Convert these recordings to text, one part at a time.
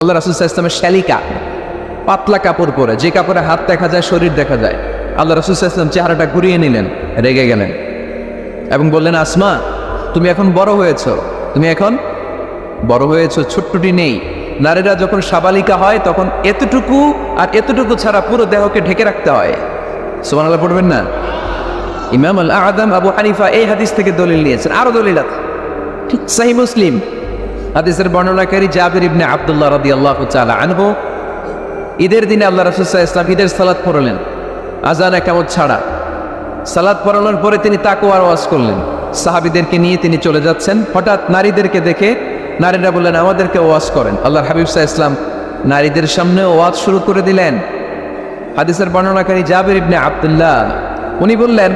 আল্লাহ রাসূল সাল্লাল্লাহু আলাইহি ওয়াসাল্লামের শ্যালিকা, পাতলা কাপড় পরে, যে কাপড়ে হাত দেখা যায়, শরীর দেখা যায়। আল্লাহ রাসূল সাল্লাল্লাহু আলাইহি ওয়াসাল্লাম চেহারাটা ঘুরিয়ে নিলেন, রেগে গেলেন এবং বললেন, আসমা তুমি এখন বড় হয়েছো, তুমি এখন বড় হয়েছো, ছোট্টটি নেই। নারীরা যখন সাবালিকা হয় তখন এতটুকু আর এতটুকু ছাড়া পুরো দেহকে ঢেকে রাখতে হয়। সুবহানাল্লাহ পড়বেন না? ইমাম আল আযম আবু হানিফা এই হাদিস থেকে দলিল নিয়েছেন, আরো দলিল আছে। ঠিক সহিহ মুসলিম হাদিসের বর্ণনাকারী জাবির ইবনে আব্দুল্লাহ রাদিয়াল্লাহু তাআলা আনহু, ঈদের দিনে আল্লাহ রাসূল সাল্লাল্লাহু আলাইহি ওয়াসাল্লাম ঈদের সালাত পড়লেন, আযান একামত ছাড়া। সালাত পড়ানোর পরে তিনি তাকওয়ার ওয়াজ করলেন, সাহাবীদেরকে নিয়ে তিনি চলে যাচ্ছেন। হঠাৎ নারীদেরকে দেখে নারীরা বললেন, আমাদেরকে ওয়াজ করেন। আল্লাহর হাবিব সাল্লাল্লাহু আলাইহি ওয়াসাল্লাম নারীদের সামনে ওয়াজ শুরু করে দিলেন। হাদিসের বর্ণনাকারী জাবির ইবনে আব্দুল্লাহ উনি বললেন,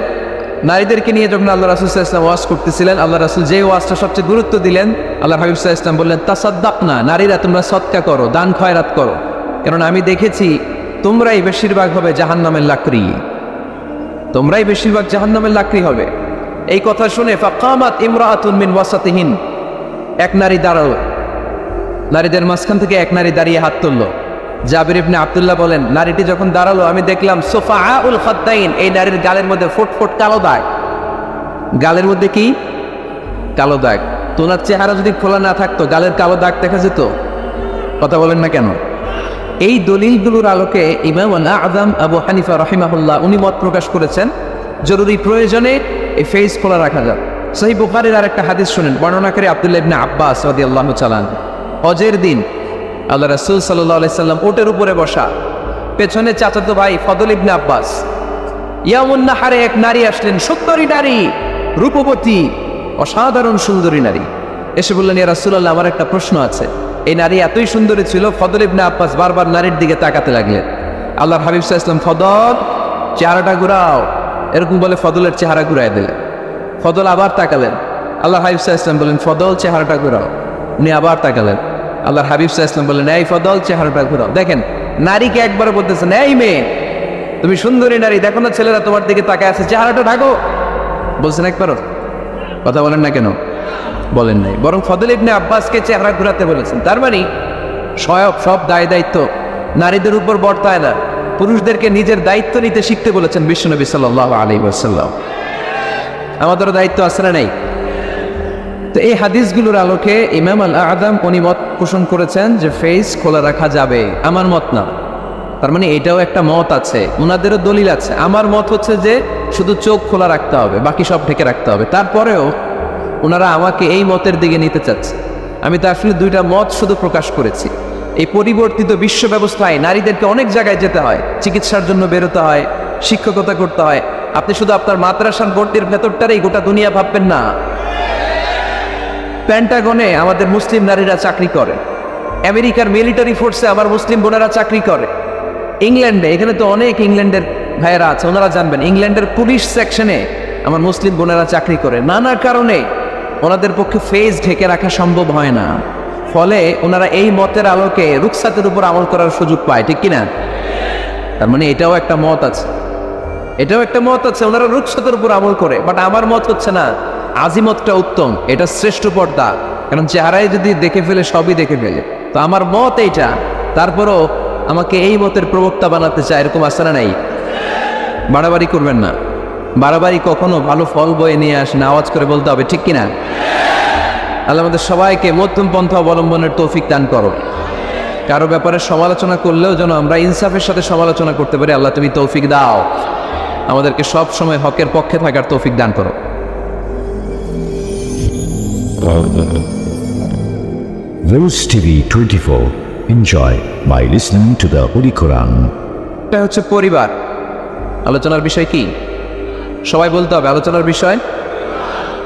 নারীদেরকে নিয়ে যখন আল্লাহ রাসূল সাল্লাল্লাহু আলাইহি ওয়াসাল্লাম ওয়াজ করতেছিলেন, আল্লাহ রাসূল যে ওয়াজটা সবচেয়ে গুরুত্ব দিলেন, আল্লাহর হাবিব সাল্লাল্লাহু আলাইহি ওয়াসাল্লাম বললেন, তাসাদ্দাকনা, নারীরা তোমরা সদকা করো, দান খয়রাত করো, কারণ আমি দেখেছি তোমরাই বেশিরভাগ হবে জাহান্নামের লাকড়ি, তোমরাই বেশিরভাগ জাহান্নামের লাকড়ি হবে। এই কথা শুনে ফাকামাত ইমরাআতুন মিন ওয়াসাতিহিন, এক নারী দাঁড়ালো, নারীদের মাঝখান থেকে এক নারী দাঁড়িয়ে হাত তুললো। জাবির ইবনে আব্দুল্লাহ বলেন, নারীটি যখন দাঁড়ালো আমি দেখলাম সুফাআউল খাদ্দাইন, এই নারীর গালের মধ্যে ফুটফুট কালো দাগ, গালের মধ্যে কি কালো দাগ। তোনার চেহারা যদি খোলা না থাকতো গালের কালো দাগ দেখা যেত? কথা বলেন না কেন? এই দলিলগুলোর আলোকে ইমাম আল আযম আবু হানিফা রাহিমাহুল্লাহ উনি মত প্রকাশ করেছেন, জরুরি প্রয়োজনে এই ফেস খোলা রাখা যায়। সহিহ বুখারীর আরেকটা হাদিস শুনেন, বর্ণনাকারী আব্দুল্লাহ ইবনে আব্বাস রাদিয়াল্লাহু তাআলা। হজের দিন আল্লাহ রাসূল সাল্লাল্লাহু আলাইহি সাল্লাম উটের উপরে বসা, পেছনে চাচাতো ভাই ফদল ইবনে আব্বাস। ইয়ামুন নাহারে এক নারী আসলেন, সুন্দরী নারী, রূপবতী, অসাধারণ সুন্দরী নারী। এসে বললেন, ইয়া রাসূলুল্লাহ আমার একটা প্রশ্ন আছে। এই নারী এতই সুন্দরী ছিল, ফদল ইবনে আব্বাস বারবার নারীর দিকে তাকাতে লাগলেন। আল্লাহর হাবিব সাল্লাল্লাহু আলাইহি ওয়াসাল্লাম, ফদল চেহারাটা ঘুরাও, এরকম বলে ফদলের চেহারা ঘুরাই দিলেন। ফদল আবার তাকালেন, আল্লাহর হাবিব সাল্লাল্লাহু আলাইহি ওয়াসাল্লাম বললেন, ফদল চেহারাটা ঘুরাও। উনি আবার তাকালেন, আল্লাহর হাবিব সাল্লাল্লাহু আলাইহি ওয়াসাল্লাম বললেন, এই ফদল চেহারাটা ঘুরাও। দেখেন নারীকে একবার বলতেছেন, এই মেয়ে তুমি সুন্দরী নারী, দেখো না ছেলেরা তোমার দিকে তাকায় আছে, চেহারাটা ঢাকো। বলছেন একবারও? কথা বলেন না কেন? বলেন নাই, বরং ফদল ইবনে আব্বাসকে চেহারা ঘুরাতে বলেছেন। তার মানে সব দায় দায়িত্ব নারীদের উপর বর্তায় না, পুরুষদেরকে নিজের দায়িত্ব নিতে শিখতে বলেছেন বিশ্বনবী সাল্লাল্লাহু আলাইহি ওয়াসাল্লাম। আমাদেরও দায়িত্ব আছে না নাই? তো এই হাদিসগুলোর আলোকে ইমাম আল আযম উনি মত পোষণ করেছেন যে ফেস খোলা রাখা যাবে, আমার মত না। তার মানে এটাও একটা মত আছে, ওনাদেরও দলিল আছে। আমার মত হচ্ছে যে শুধু চোখ খোলা রাখতে হবে, বাকি সব ঢেকে রাখতে হবে। তারপরেও ওনারা আমাকে এই মতের দিকে নিতে চাচ্ছে। আমি তো আসলে দুইটা মত শুধু প্রকাশ করেছি। এই পরিবর্তিত বিশ্ব ব্যবস্থায় নারীদেরকে অনেক জায়গায় যেতে হয়, চিকিৎসার জন্য বেরোতে হয়, শিক্ষকতা করতে হয়। আপনি শুধু আপনার মাদ্রাসার গণ্ডির ভেতরটারেই গোটা দুনিয়া ভাববেন না। পেন্টাগনে আমাদের মুসলিম নারীরা চাকরি করে, আমেরিকার মিলিটারি ফোর্সে আমার মুসলিম বোনেরা চাকরি করে, ইংল্যান্ডে, এখানে তো অনেক ইংল্যান্ডের ভাইয়েরা আছে, ওনারা জানবেন, ইংল্যান্ডের পুলিশ সেকশনে আমার মুসলিম বোনেরা চাকরি করে। নানা কারণে ওনাদের পক্ষে ফেস ঢেকে রাখা সম্ভব হয় না, ফলে ওনারা এই মতের আলোকে রুখসাতের উপর আমল করার সুযোগ পায়, ঠিক কিনা? তার মানে এটাও একটা মত আছে, এটাও একটা মত আছে, ওনারা রুখসাতের উপর আমল করে। বাট আমার মত হচ্ছে না, আজিমতটা উত্তম, এটা শ্রেষ্ঠ পর্দা, কারণ চেহারায় যদি দেখে ফেলে সবই দেখে ফেলে। তো আমার মত এইটা, তারপরও আমাকে এই মতের প্রবক্তা বানাতে চায়, এরকম আছে না নাই? বাড়াবাড়ি করবেন না, বাড়াবাড়ি কখনো ভালো ফল বয়ে নিয়ে আসে না, আওয়াজ করে বলতে হবে, ঠিক কিনা? আল্লাহ আমাদের সবাইকে মধ্যম পন্থা অবলম্বনের তৌফিক দান করো। কারো ব্যাপারে সমালোচনা করলেও যেন আমরা ইনসাফের সাথে সমালোচনা করতে পারি। আল্লাহ তুমি তৌফিক দাও, আমাদেরকে সব সময় হকের পক্ষে থাকার তৌফিক দান করো। Rose TV 24. Enjoy by listening to the Holy Quran. এটা হচ্ছে পরিবার। আলোচনার বিষয় কি? সবাই বলতে হবে আলোচনার বিষয়।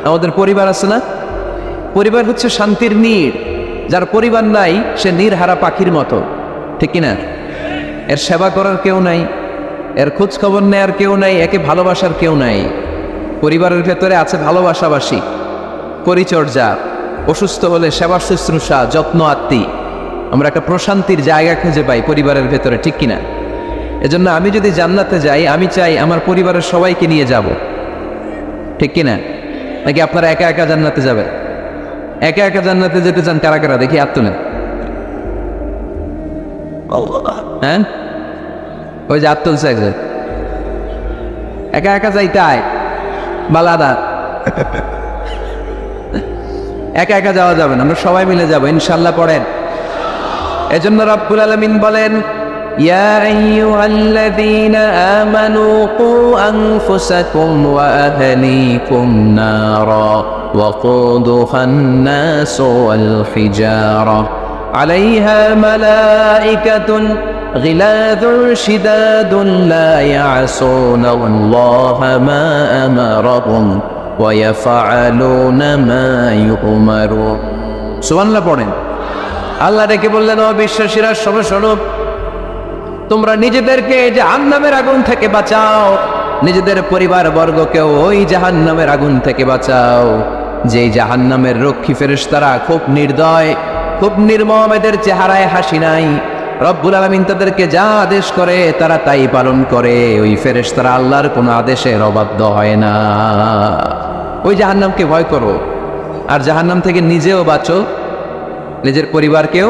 আমাদের পরিবার আছে না? পরিবার হচ্ছে শান্তির নীড়। যার পরিবার নাই সে নীড়হারা পাখির মতো, ঠিক কিনা? এর সেবা করার কেউ নাই, এর খোঁজ খবর নেয়ার কেউ নাই, একে ভালোবাসার কেউ নাই। পরিবারের ভেতরে আছে ভালোবাসাবাসী, পরিচর্যা, অসুস্থ হলে সেবা শুশ্রূষা, যত্ন আত্মি। আমরা একটা প্রশান্তির জায়গা খুঁজে পাই পরিবারের ভেতরে, ঠিক কিনা? এজন্য আমি যদি জান্নাতে যাই, আমি চাই আমার পরিবারের সবাইকে নিয়ে যাব, ঠিক কিনা? নাকি আপনারা একা একা জান্নাতে যাবেন? একা একা জান্নাতে যেতে চান কারা কারা? দেখি হাত তুলেন। হ্যাঁ, ওই যে হাত তুলছে একজন, একা একা যাইতে আয় বালাদা, একা একা যাওয়া যাবে না, আমরা সবাই মিলে যাবো ইনশাল্লাহ। পড়েন। এজন্য রব্বুল আলামিন বলেন, ইয়া আইয়ুহাল্লাযীনা আমানু কু আনফুসাকুম ওয়া আহলিকুম নারা ওয়াকুদুহান নাসু ওয়াল হিজারা আলাইহা মালাইকাতুন গিলাযুন শিদাদুন লা ইয়াসুনা আল্লাহা মা আমারাহুম ওয়া ইয়াফআলুনা মা ইউমারুন। সুবহানাল্লাহ পড়েন। আল্লাহ ডেকে বললেন, ও বিশ্বাসীরা শোনো শোনো, তোমরা নিজেদেরকে জাহান্নামের আগুন থেকে বাঁচাও, নিজেদের পরিবার বর্গকেও ওই জাহান্নামের আগুন থেকে বাঁচাও। যে জাহান্নামের রক্ষী ফেরেশতারা খুব নির্দয়, খুব নির্মম, এদের চেহারায় হাসি নাই। রব্বুল আলামিন তাদেরকে যা আদেশ করে তারা তাই পালন করে। ওই ফেরেশতারা আল্লাহর কোনো আদেশের অবাধ্য হয় না। ওই জাহান্নামকে ভয় করো, আর জাহান্নাম থেকে নিজেও বাঁচো, নিজের পরিবারকেও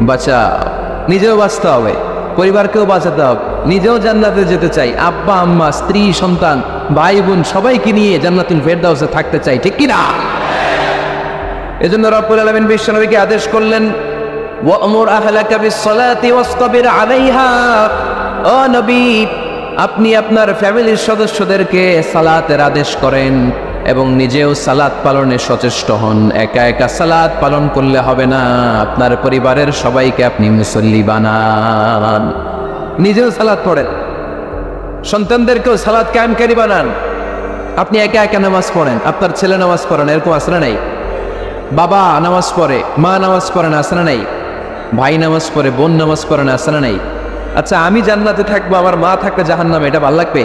বাঁচাও। নিজেও বাঁচতে হবে, পরিবারকেও বাঁচাতে হবে। নিজেও জান্নাতে যেতে চাই, আব্বা আম্মা স্ত্রী সন্তান ভাই বোন সবাইকে নিয়ে জান্নাতুল ফেরদাউসে থাকতে চাই, ঠিক কি না? এজন্য রব্বুল আলামিন বিশ্বনবীকে আদেশ করলেন, ওয়া'মুর আহলাকা বিস-সালাতি ওয়াসতাবির আলাইহা। ও নবী, আপনি আপনার ফ্যামিলির সদস্যদেরকে সালাতের আদেশ করেন এবং নিজেও সালাত পালনে সচেষ্ট হন। একা একা সালাত পালন করলে হবে না, আপনার পরিবারের সবাইকে আপনি মুসল্লি বানান। নিজেও সালাত পড়েন, সন্তানদেরকেও সালাত কায়েমকারী বানান। আপনি একা একা নামাজ পড়েন, আপনার ছেলে নামাজ পড়েন, এরকম আসরা নাই? বাবা নামাজ পড়ে, মা নামাজ পড়েন, আসরা নাই? ভাই নামাজ পড়ে, বোন নামাজ পড়েন, আসরা নাই? আচ্ছা, আমি জান্নাতে থাকবো, আমার মা থাকবে জাহান্নামে, এটা ভাল লাগবে?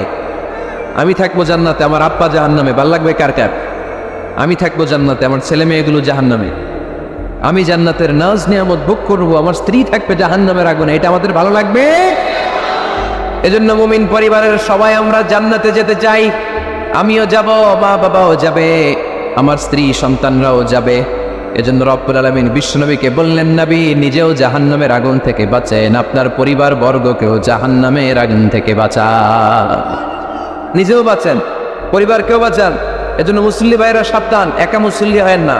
আমি থাকবো জান্নাতে, আমার আব্বা জাহান্নামে, ভাল লাগবে কার কার? আমি থাকবো জান্নাতে, আমার ছেলে মেয়েগুলো জাহান্নামে। আমি জান্নাতের নাজ নিয়ামত ভোগ করবো, আমার স্ত্রী থাকবে জাহান্নামের আগুনে, এটা আমাদের ভালো লাগবে? এজন্য মুমিন পরিবারের সবাই আমরা জান্নাতে যেতে চাই। আমিও যাব, মা বাবাও যাবে, আমার স্ত্রী সন্তানরাও যাবে। এজন্য রব্বুল আলামিন বিশ্বনবীকে বললেন, নবী নিজেও জাহান্নামের আগুন থেকে বাঁচেন, আপনার পরিবার বর্গকেও জাহান্নামের আগুন থেকে বাঁচান। নিজেও বাঁচেন, পরিবারকেও বাঁচান। এজন্য মুসল্লি ভাইরা সাবধান, একা মুসল্লি হয় না।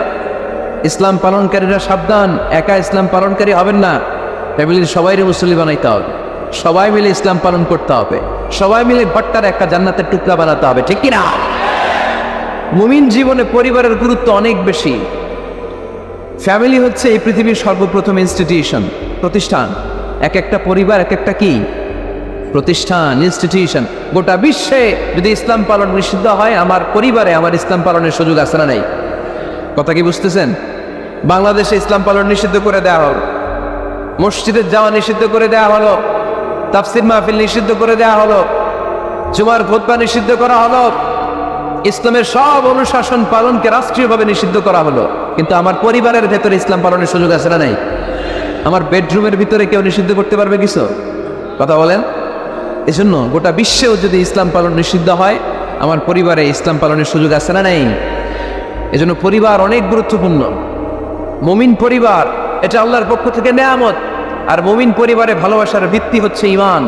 ইসলাম পালনকারীরা সাবধান, একা ইসলাম পালনকারী হবেন না। ফ্যামিলির সবাইরে মুসল্লি বানাইতে হবে, সবাই মিলে ইসলাম পালন করতে হবে, সবাই মিলে ভট্টার একটা জান্নাতের টুকরা বানাতে হবে, ঠিক কিনা? মুমিন জীবনে পরিবারের গুরুত্ব অনেক বেশি। ফ্যামিলি হচ্ছে এই পৃথিবীর সর্বপ্রথম ইনস্টিটিউশন, প্রতিষ্ঠান। এক একটা পরিবার এক একটা কি প্রতিষ্ঠান, ইনস্টিটিউশন। গোটা বিশ্বে যদি ইসলাম পালন নিষিদ্ধ হয়, আমার পরিবারে আমার ইসলাম পালনের সুযোগ আছে না নাই? কথা কি বুঝতেছেন? বাংলাদেশে ইসলাম পালন নিষিদ্ধ করে দেওয়া হলো, মসজিদে যাওয়া নিষিদ্ধ করে দেওয়া হলো, তাফসির মাহফিল নিষিদ্ধ করে দেওয়া হলো, জুমার খুতবা নিষিদ্ধ করা হলো, ইসলামের সব অনুশাসন পালনকে রাষ্ট্রীয়ভাবে নিষিদ্ধ করা হলো। কিন্তু আমার পরিবারের ভেতরে ইসলাম পালনের সুযোগ আছে না নাই? আমার বেডরুমের ভিতরে কেউ নিষিদ্ধ করতে পারবে কিছু? কথা বলেন। এজন্য গোটা বিশ্বেও যদি ইসলাম পালন নিষিদ্ধ হয়, আমার পরিবারে ইসলাম পালনের সুযোগ আছে না নাই? এজন্য পরিবার অনেক গুরুত্বপূর্ণ। মুমিন পরিবার এটা আল্লাহর পক্ষ থেকে নেয়ামত। আর মুমিন পরিবারে ভালোবাসার ভিত্তি হচ্ছে ঈমান।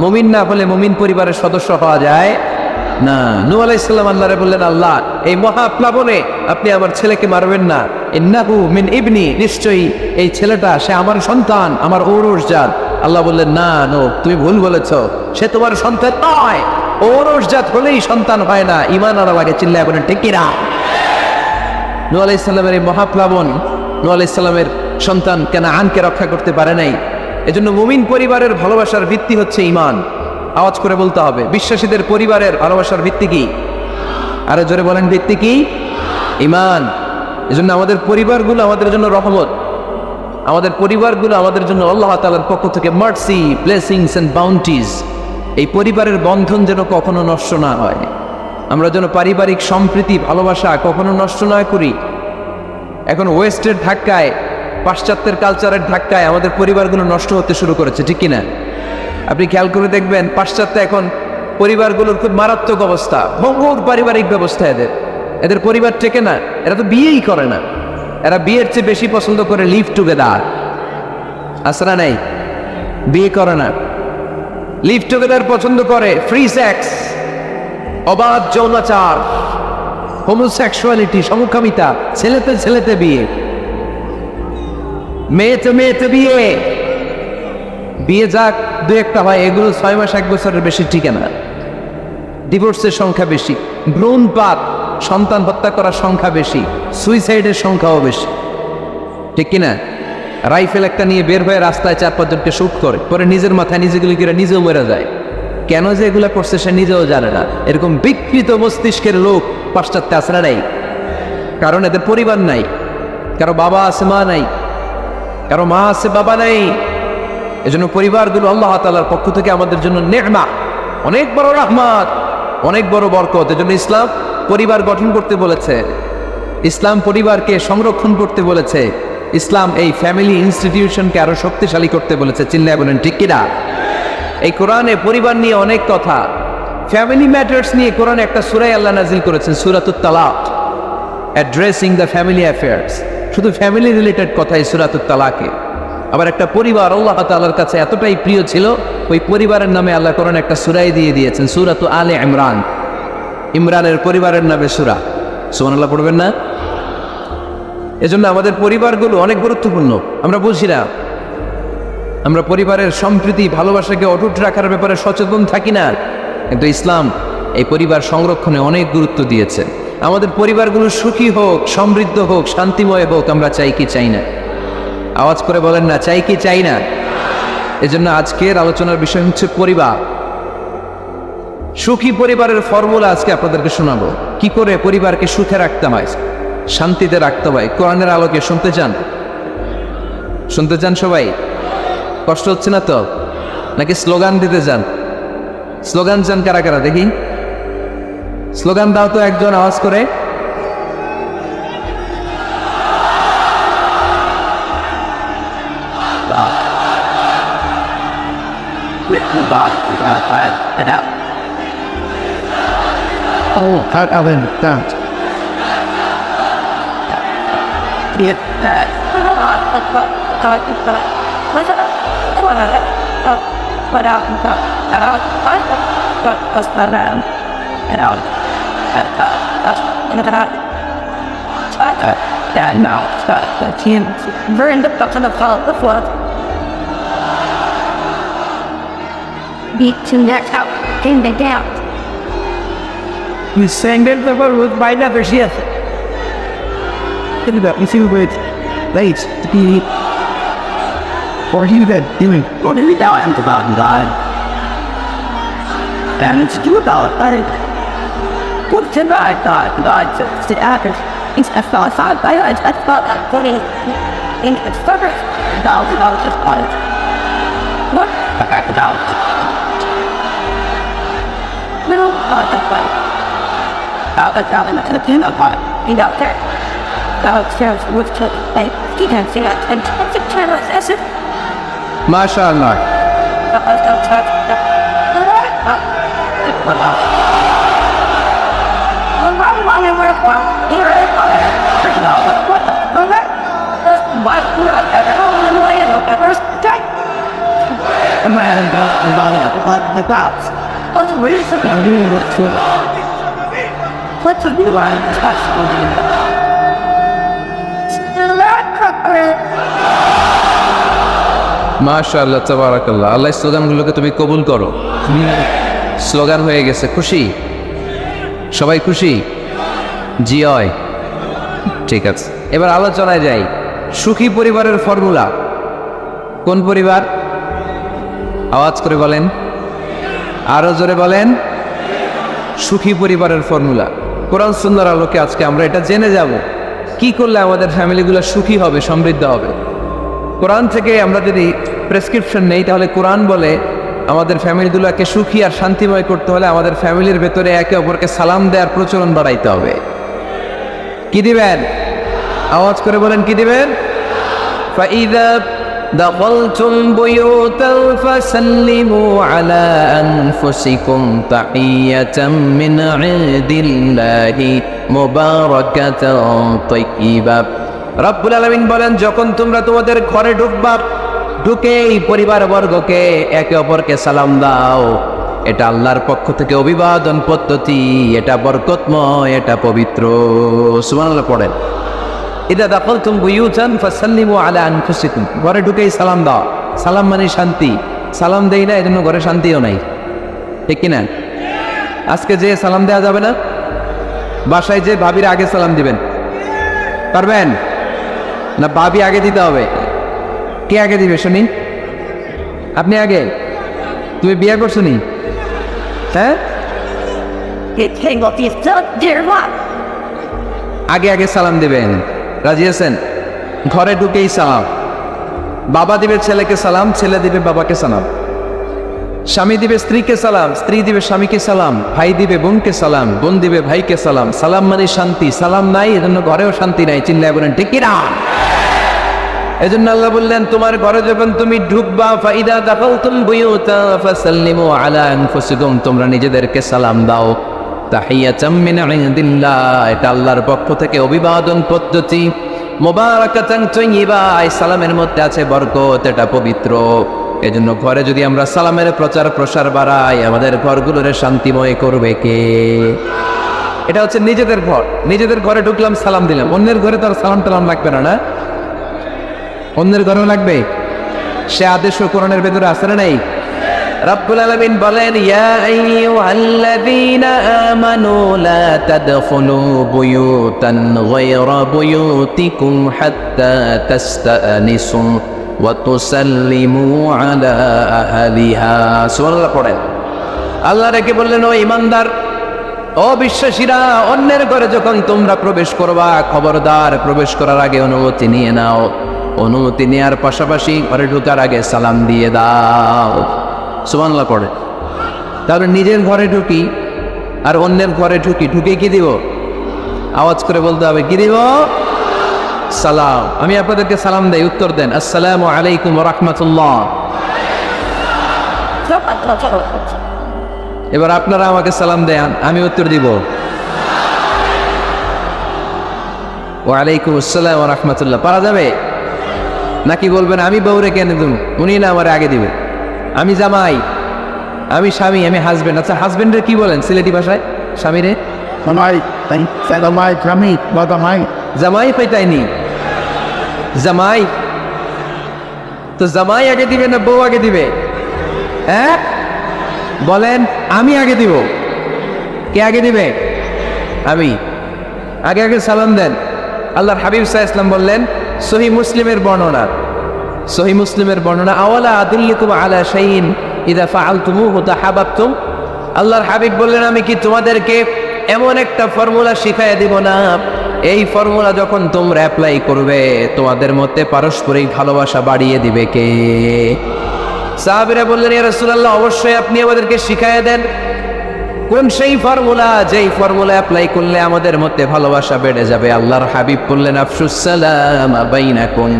মুমিন না হলে মুমিন পরিবারের সদস্য হওয়া যায় না। নূহ আলাইহিস সালাম আল্লাহরে বললেন, আল্লাহ এই মহা প্লাবনে আপনি আমার ছেলেকে মারবেন না। ইন্নাহু মিন ইবনি, নিশ্চয়ই এই ছেলেটা সে আমার সন্তান, আমার ঔরসজাত। আল্লাহ বললেন, না নূহ, তুমি ভুল বলেছো, সে তোমার সন্তান নয়। ঔরসজাত হলেই সন্তান হয় না, ঈমান আনা লাগে। চিল্লায় বলেন ঠিক কিনা? নূহ আলাইহিস সালামের এই মহাপ্লাবন নূহ আলাইহিস সালামের সন্তান কানাআনকে রক্ষা করতে পারে নাই। এজন্য মুমিন পরিবারের ভালোবাসার ভিত্তি হচ্ছে ঈমান। আওয়াজ করে বলতে হবে, বিশ্বাসীদের পরিবারের ভালোবাসার ভিত্তি কি? আরো জোরে বলেন, ভিত্তি কি? ঈমান। এজন্য আমাদের পরিবারগুলো আমাদের জন্য রহমত, আমাদের পরিবারগুলো আমাদের জন্য আল্লাহ তাআলার পক্ষ থেকে মার্সি, ব্লেসিংস এন্ড বাউন্টিজ। এই পরিবারের বন্ধন যেন কখনো নষ্ট না হয়, আমরা যেন পারিবারিক সম্প্রীতি ভালোবাসা কখনো নষ্ট না করি। এখন ওয়েস্টের ধাক্কায়, পাশ্চাত্যের কালচারের ধাক্কায় আমাদের পরিবারগুলো নষ্ট হতে শুরু করেছে, ঠিক কিনা? আপনি খেয়াল করে দেখবেন, পাশ্চাত্যে এখন পরিবারগুলোর খুব মারাত্মক অবস্থা, ভঙ্গুর পারিবারিক ব্যবস্থা। এদের পরিবার টেকে না, এরা তো বিয়েই করে না। এরা বিয়ের চেয়ে বেশি পছন্দ করে লিভ টুগেদার। আসরা নাই? বিয়ে করে না, লিভ টুগেদার পছন্দ করে, ফ্রি সেক্স, অবাধ যৌনাচার, হোমোসেক্সুয়ালিটি, সমকামিতা, ছেলেতে ছেলেতে বিয়ে, মেয়েতে মেয়েতে বিয়ে। বিয়ে যাক দু একটা হয়, এগুলো 6 মাস 1 বছরের বেশি টিকে না। ডিভোর্সের সংখ্যা বেশি, ভ্রূণপাত, সন্তান হত্যা করার সংখ্যা বেশি, সুইসাইডের সংখ্যাও বেশি, ঠিক কিনা? রাইফেল একটা নিয়ে বের হয়ে রাস্তায় 4-5 জনকে শুট করে, পরে নিজের মাথায় নিজে গুলি করে নিজেও মরে যায়। কেন যে এগুলা করছে সে নিজেও জানে না। এরকম বিকৃত মস্তিষ্কের লোক পাশ্চাত্যে আছে না নাই? কারণ এদের পরিবার নাই, কারো বাবা আছে মা নাই, কারো মা আছে বাবা নাই। এজন্য পরিবারগুলো আল্লাহ তাআলার পক্ষ থেকে আমাদের জন্য নে'মা, অনেক বড় রহমত, অনেক বড় বরকত। এজন্য ইসলাম পরিবার গঠন করতে বলেছে, ইসলাম পরিবারকে সংরক্ষণ করতে বলেছে, ইসলাম এই ফ্যামিলি ইনস্টিটিউশনকে আরো শক্তিশালী করতে বলেছে। চিল্লায় বলেন ঠিক কিনা? এই কোরআনে পরিবার নিয়ে অনেক কথা, ফ্যামিলি ম্যাটার্স নিয়ে কোরআনে একটা সূরা আল্লাহ নাজিল করেছেন, সূরাতুত তালাক, অ্যাড্রেসিং দ্য ফ্যামিলি অ্যাফেয়ার্স। শুধু ফ্যামিলি রিলেটেড কথাই সূরাতুত তালাকে। আবার একটা পরিবার আল্লাহ তাআলার কাছে এতটাই প্রিয় ছিল, ওই পরিবারের নামে আল্লাহ কোরআনে একটা সূরাই দিয়ে দিয়েছেন, সূরাতু আলে ইমরান। ইমরানের পরিবারের নামে সূরা। সুবহানাল্লাহ পড়বেন না? এজন্য আমাদের পরিবারগুলো অনেক গুরুত্বপূর্ণ। আমরা বুঝি না, আমরা পরিবারের সম্প্রীতি ভালোবাসাকে অটুট রাখার ব্যাপারে সচেতন থাকি না, কিন্তু ইসলাম এই পরিবার সংরক্ষণে অনেক গুরুত্ব দিয়েছে। আমাদের পরিবারগুলো সুখী হোক, সমৃদ্ধ হোক, শান্তিময় হোক, আমরা চাই কি চাই না? আওয়াজ করে বলেন না, চাই কি চাই না? এজন্য আজকের আলোচনার বিষয় হচ্ছে পরিবার। সুখী পরিবারের ফর্মুলা আজকে আপনাদেরকে শোনাবো, কি করে পরিবারকে সুখে রাখতে হয়, শান্তিতে রাখতে হয়। কোরআনের আলোকে শুনতে চান? শুনতে চান সবাই? কষ্ট হচ্ছে না তো? নাকি স্লোগান দিতে চান? স্লোগান চান কারা কারা দেখি? স্লোগান দাও তো একজন, আওয়াজ করে। Oh, how about that? Get that. That now, that him burn the bottom of all the flood. Beat to neck out, in the down. You sang that the word with my never shift. Think about me too with late to be or you that doing what do we now am about God? And it's do about it. What did I thought God to after it's a thought by I thought that putting in its purpose about just God. What about no that way. Out in the pin of heart, and out there. Downstairs with the like he can see that and it's a channel as if মাশাআল্লাহ। What's a new line? মাশাআল্লাহ, তাবারাকাল্লাহ। আল্লাহ স্লোগানগুলোকে তুমি কবুল করো। Slogan হয়ে গেছে, খুশি? সবাই খুশি? জি হয়, ঠিক আছে। এবার আলোচনায় যাই। সুখী পরিবারের ফর্মুলা কোন পরিবার? আওয়াজ করে বলেন, আরো জোরে বলেন। সুখী পরিবারের ফর্মুলা কোরআন সুন্নাহর আলোকে আজকে আমরা এটা জেনে যাব, কি করলে আমাদের ফ্যামিলিগুলো সুখী হবে, সমৃদ্ধ হবে। কোরআন থেকে আমরা যদি প্রেসক্রিপশন নেই, তাহলে কোরআন বলে আমাদের ফ্যামিলিগুলোকে সুখী আর শান্তিময় করতে হলে আমাদের ফ্যামিলির ভেতরে একে অপরকে সালাম দেওয়ার প্রচলন বাড়াইতে হবে। কি দিবেন? আওয়াজ করে বলেন, কি দিবেন? ফাইদা দাখালতুম বুয়ুতান ফাসাল্লিমু আলা আনফুসিকুম তাহিয়াতাম মিন ইনদিল্লাহি মুবারাকাতান তাইয়্যিবা। রব্বুল আলামিন বলেন, যখন তোমরা তোমাদের ঘরে ঢুকবা, ঢুকেই পরিবার বর্গকে একে অপরকে সালাম দাও। এটা আল্লাহর পক্ষ থেকে অভিবাদন পদ্ধতি, এটা বরকতময়, এটা পবিত্র। সুবহানাল্লাহ পড়েন। ইদা দাখালতুম বুয়ুতান ফাসাল্লিমু আলা আনফুসিকুম, ঘরে ঢুকেই সালাম দাও। সালাম মানে শান্তি। সালাম দেই না, এজন্য ঘরে শান্তিও নাই, ঠিক কিনা? আজকে যে সালাম দেওয়া যাবে না, বাসায় যে ভাবির আগে সালাম দিবেন, পারবেন না? ভাবি আগে দিতে হবে। কে আগে দিবে শুনি? আপনি আগে। তুমি বিয়ে করছো নি? হ্যাঁ, আগে আগে সালাম দিবেন। রাজি আছেন? ঘরে ঢুকেই সালাম। বাবা দিবে ছেলেকে সালাম, ছেলে দিবে বাবাকে সালাম। স্বামী দিবে স্ত্রীকে সালাম, স্ত্রী দিবে স্বামীকে সালাম। ভাই দিবে বোনকে সালাম, বোন দিবে ভাইকে সালাম। সালাম মানে শান্তি। সালাম নাই, এজন্য ঘরেও শান্তি নাই। চিল্লায় বলেন ঠিক কিনা? এজন্য আল্লাহ বললেন, তোমার ঘরে যখন তুমি ঢুকবা, ফাইদা দাখালতুম বুয়ুতা ফাসাল্লিমু আলা আনফুসিকুম, তোমরা নিজেদেরকে সালাম দাও। তাহিয়াতাম মিন ইনদিল্লাহ, এটা আল্লাহর পক্ষ থেকে অভিবাদন পদ্ধতি। মুবারাকাতান তাইয়্যিবা, এই সালামের মধ্যে আছে বরকত, এটা পবিত্র। এজন্য ঘরে যদি আমরা সালামের প্রচার প্রসার বাড়াই, আমাদের ঘরগুলোরে শান্তিময় করবে কে? এটা হচ্ছে নিজেদের ঘর। নিজেদের ঘরে ঢুকলাম, সালাম দিলাম। অন্যের ঘরে তো আর সালাম টালাম লাগবে না, না? অন্যের ঘরেও লাগবে। সে আদেশ কোরআনের ভেতরে আছে না নাই? রব্বুল আলামিন বলেন, ইয়া আইয়ুহাল্লাযীনা আমানু লা তাদখুলু বুয়ুতান গায়রা বুয়ুতিকুম হাত্তা তাস্তানিসু ওয়া তুসাল্লিমু আলা আহলিহা। সুবহানাল্লাহ পড়েন। আল্লাহ রেখে বললেন, ও ঈমানদার, ও বিশ্বাসীরা, অন্যের ঘরে যখন তোমরা প্রবেশ করবা, খবরদার প্রবেশ করার আগে অনুমতি নিয়ে নাও। অনুমতি নেওয়ার পাশাপাশি ঘরে ঢোকার আগে সালাম দিয়ে দাও। সুবহানাল্লাহ পড়ে। তাহলে নিজের ঘরে ঢুকি আর অন্যের ঘরে ঢুকি, ঢুকে কি দিব? আওয়াজ করে বলতে হবে, কি দিব? সালাম। আমি আপনাদেরকে সালাম দেই, উত্তর দেন, আসসালামু আলাইকুম ওয়া রাহমাতুল্লাহ। এবার আপনারা আমাকে সালাম দেন, আমি উত্তর দিব, ওয়া আলাইকুম আসসালাম ওয়া রাহমাতুল্লাহ। পারা যাবে? নাকি বলবেন আমি বউরে কেন দেব, উনি না আমার আগে দিবে? আমি জামাই, আমি স্বামী, আমি হাজবেন্ড। আচ্ছা, হাজবেন্ডের কি বলেন সিলেটি ভাষায়? স্বামীরে জামাই পাইতাইনি। জামাই তো জামাই আগে দিবে না বউ আগে দিবে? হ্যাঁ বলেন, আমি আগে দিব। কে আগে দিবে? আমি। আগে আগে সালাম দেন। আল্লাহর হাবিব সাল্লাল্লাহু আলাইহি ওয়াসাল্লাম বললেন, সহিহ মুসলিমের বর্ণনা, সহিহ মুসলিমের বর্ণনা, আওয়ালা আদুল্লিকুম আলা শাইইন ইযা ফাআলতুমুহু তাহাব্বাতুম। আল্লাহর হাবিব বললেন, আমি কি তোমাদেরকে এমন একটা ফর্মুলা শিখাইয়া দিব না, এই ফর্মুলা যখন তোমরা অ্যাপ্লাই করবে, তোমাদের মধ্যে পারস্পরিক ভালোবাসা বাড়িয়ে দিবে কে? সাহাবীরা বললেন, ইয়া রাসূলুল্লাহ, অবশ্যই আপনি আমাদেরকে শিখাইয়া দেন। কোন সেই ফর্মুলা, যেই ফর্মুলা অ্যাপ্লাই করলে আমাদের মধ্যে ভালোবাসা বেড়ে যাবে? আল্লাহর হাবিব বললেন, আফশুস সালাম বাইনাকুম,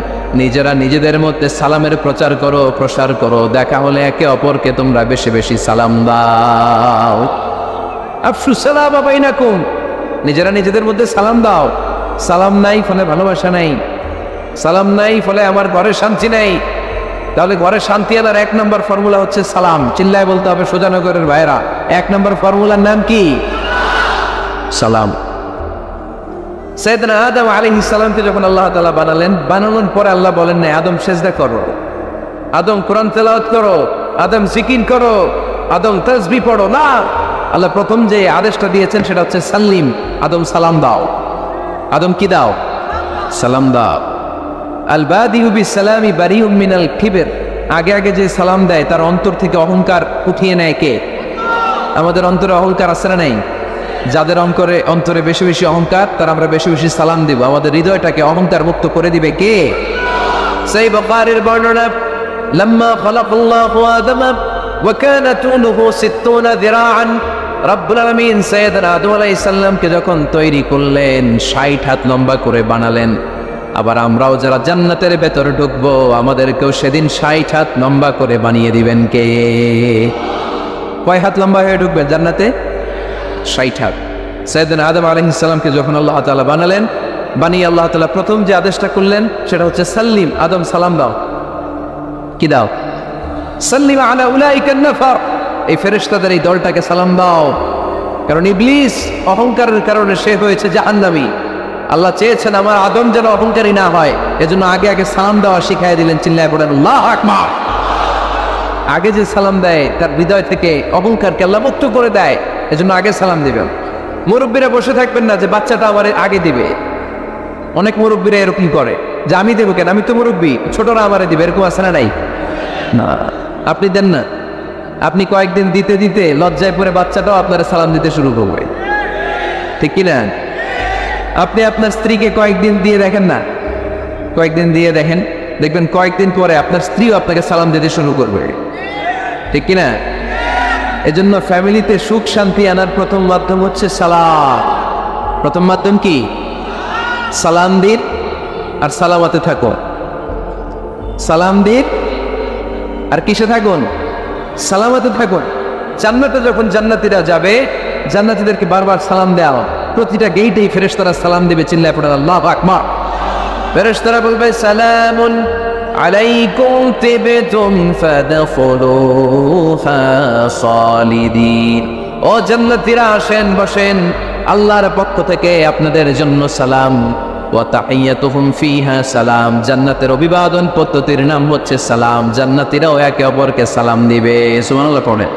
নিজেরা নিজেদের মধ্যে সালামের প্রচার করো, প্রসার করো। দেখা হলে একে অপরকে তোমরা বেশি বেশি সালাম দাও। আফশুস সালাম বাইনাকুম, নিজেরা নিজেদের মধ্যে সালাম দাও। সালাম নাই ফলে ভালোবাসা নাই, সালাম নাই ফলে আমার ঘরে শান্তি নাই। তাহলে ঘরে শান্তি আনার এক নম্বর ফর্মুলা হচ্ছে সালাম। চিল্লায় বলতে হবে সোজানগরের ভাইরা, এক নম্বর ফর্মুলার নাম কি? সালাম। সাইয়েদনা আদম আলাইহিস সালামকে যখন আল্লাহ তাআলা বানালেন, বানানোর পরে আল্লাহ বলেন না আদম সেজদা করো, আদম কোরআন তেলাওয়াত করো, আদম জিকির করো, আদম তাসবিহ পড়ো, না। আল্লাহ প্রথম যে আদেশটা দিয়েছেন সেটা হচ্ছে সাল্লিম, আদম সালাম দাও। আদম কি দাও? সালাম দাও। আল বাদিউ বিসসালামি বারিউম মিনাল কিবর, আগে আগে যে সালাম দেয় তার অন্তর থেকে অহংকার উঠিয়ে নেয় কে? আমাদের অন্তরে অহংকার আছে না নাই? যাদের অন্তরে বেশি বেশি অহংকার, তার আমরা বেশি বেশি সালাম দিব। আমাদের হৃদয়টাকে অহংকার মুক্ত করে দিবে কে? সেই বুখারীর বর্ণনা, লাম্মা খালাকাল্লাহু আদম ওয়া কানা তুলুহু 60 যিরাআন, রব্বুল আলামিন সাইয়েদনা আদম আলাইহিস সালামকে যখন তৈরি করলেন, 60 হাত লম্বা করে বানালেন। আবার আমরাও যারা জান্নাতের ভেতরে ঢুকবো, আমাদেরকেও সেদিন 60 হাত লম্বা করে বানিয়ে দিবেন কে? কয় হাত লম্বা হয়ে ঢুকবেন জান্নাতে? 60 হাত। সাইয়েদনা আদম আলাইহিস সালামকে যখন আল্লাহ তাআলা বানালেন, বানিয়ে আল্লাহ তাআলা প্রথম যে আদেশটা করলেন সেটা হচ্ছে সাল্লিম, আদম সালাম দাও। কি দাও? সাল্লিম আলা উলাইকা নাফার, এই ফেরেশতাদের এই দলটাকে সালাম দাও, কারণ ইবলিস অহংকারের কারণে সে হয়েছে জাহান্নামী। আল্লাহ চেয়েছেন আমার আদম যেন অহংকারী না হয়, এজন্য আগে আগে সালাম দেওয়া শিখাই দিলেন। চিল্লায় পড়েন আল্লাহু আকবার। আগে যে সালাম দেয় তার হৃদয় থেকে অহংকারকে আল্লাহ মুক্ত করে দেয়, এজন্য আগে সালাম দিবেন। মুরব্বীরা বসে থাকবেন না যে বাচ্চাটা আমার আগে দিবে। অনেক মুরব্বীরা এরকম করে যে আমি দেবো কেন, আমি তো মুরব্বী, ছোটরা আমারে দিবে, এরকম আছে না নাই? না, আপনি দেন না। আপনি কয়েকদিন দিতে দিতে লজ্জায় পড়ে বাচ্চাটাও আপনারা সালাম দিতে শুরু করবে, ঠিক কিনা? আপনি আপনার স্ত্রীকে কয়েকদিন দিয়ে দেখেন না, কয়েকদিন দিয়ে দেখেন, দেখবেন কয়েকদিন পরে আপনার স্ত্রীও আপনাকে সালাম দিতে শুরু করবে, ঠিক কিনা? এজন্য ফ্যামিলিতে সুখ শান্তি আনার প্রথম মাধ্যম হচ্ছে সালাম। প্রথম মাধ্যম কি? সালাম দিন আর সালামাতে থাকুন। সালাম দিন আর কিসে থাকুন? সালামাতে থাকুন। জান্নাতে যখন জান্নাতীরা যাবে, জান্নাতীদেরকে বারবার সালাম দেওয়া, প্রতিটা গেইটেই ফেরেশতারা সালাম দেবে। চিল্লায় পড়েন আল্লাহু আকবার। ফেরেশতারা বলবে সালামুন আলাইকুম তিবতুম ফাদখুলুহা খালিদিন। ও জান্নাতীরা আসেন, বসেন, আল্লাহর পক্ষ থেকে আপনাদের জন্য সালাম। ওয়া তাহিয়াতুহুম ফিহা সালাম। জান্নাতের অভিবাদন পদ্ধতির নাম হচ্ছে সালাম। জান্নাতীরাও একে অপরকে সালাম দিবে। সুবহানাল্লাহ পড়েন।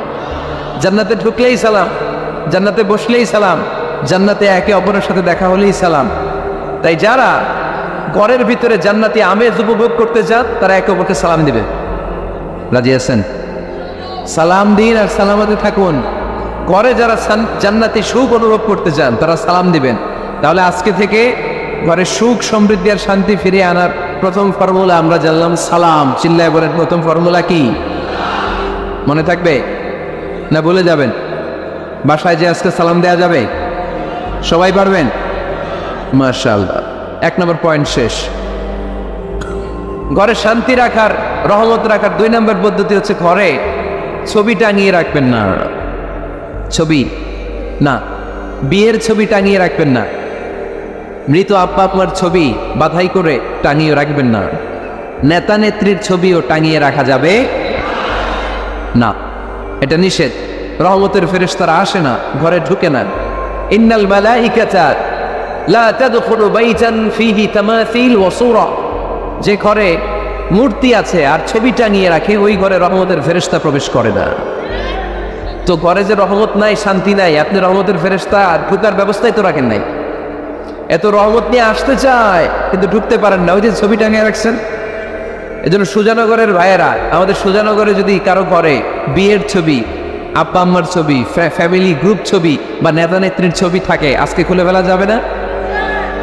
জান্নাতে ঢুকলেই সালাম, জান্নাতে বসলেই সালাম, জান্নাতে একে অপরের সাথে দেখা হলেই সালাম। তাই যারা ঘরের ভিতরে জান্নাতি আমেজ উপভোগ করতে চান তারা একে অপরকে সালাম দিবে। রাজি আছেন? সালাম দিন আর সালামাতে থাকুন। ঘরে যারা জান্নাতি সুখ অনুভব করতে চান তারা সালাম দিবেন। তাহলে আজকে থেকে ঘরে সুখ সমৃদ্ধি আর শান্তি ফিরিয়ে আনার প্রথম ফর্মুলা আমরা জানলাম সালাম। চিল্লায় বলেন প্রথম ফর্মুলা কি? মনে থাকবে না বলে যাবেন? বাসায় যে আজকে সালাম দেয়া যাবে, সবাই পারবেন? মাশাআল্লাহ। 1 নম্বর পয়েন্ট শেষ। ঘরে শান্তি রাখার, রহমত রাখার 2 নম্বর পদ্ধতি হচ্ছে ঘরে ছবি টাঙিয়ে রাখবেন না। ছবি না, বিয়ের ছবি টাঙিয়ে রাখবেন না। মৃত আব্বা আম্মার ছবি বাধাই করে টাঙিয়ে রাখবেন না। নেতা নেত্রীর ছবিও টাঙিয়ে রাখা যাবে না, এটা নিষেধ। রহমতের ফেরেশতারা আসে না, ঘরে ঢুকে না। ইন্নাল মালাইকাতা লা তাদখুলু বাইতান ফীহি তামাসিল ওয়া সূরা। যে ঘরে মূর্তি আছে আর ছবি টাঙিয়ে রাখে, ওই ঘরে রহমতের ফেরেশতা প্রবেশ করে না। তো ঘরে যে রহমত নাই, শান্তি নাই, আপনি রহমতের ফেরেশতা ঢুকার ব্যবস্থাই তো রাখেন নাই। এত রহমত নিয়ে আসতে চায় কিন্তু ঢুকতে পারেন না, ওই যে ছবি টাঙিয়ে রাখছেন। এজন্য সুজানগরের ভাইয়েরা, আমাদের সুজানগরে যদি কারো ঘরে বিয়ের ছবি, আব্বা আম্মার ছবি, ফ্যামিলি গ্রুপ ছবি বা নেতা নেত্রীর ছবি থাকে, আজকে খুলে ফেলা যাবে না?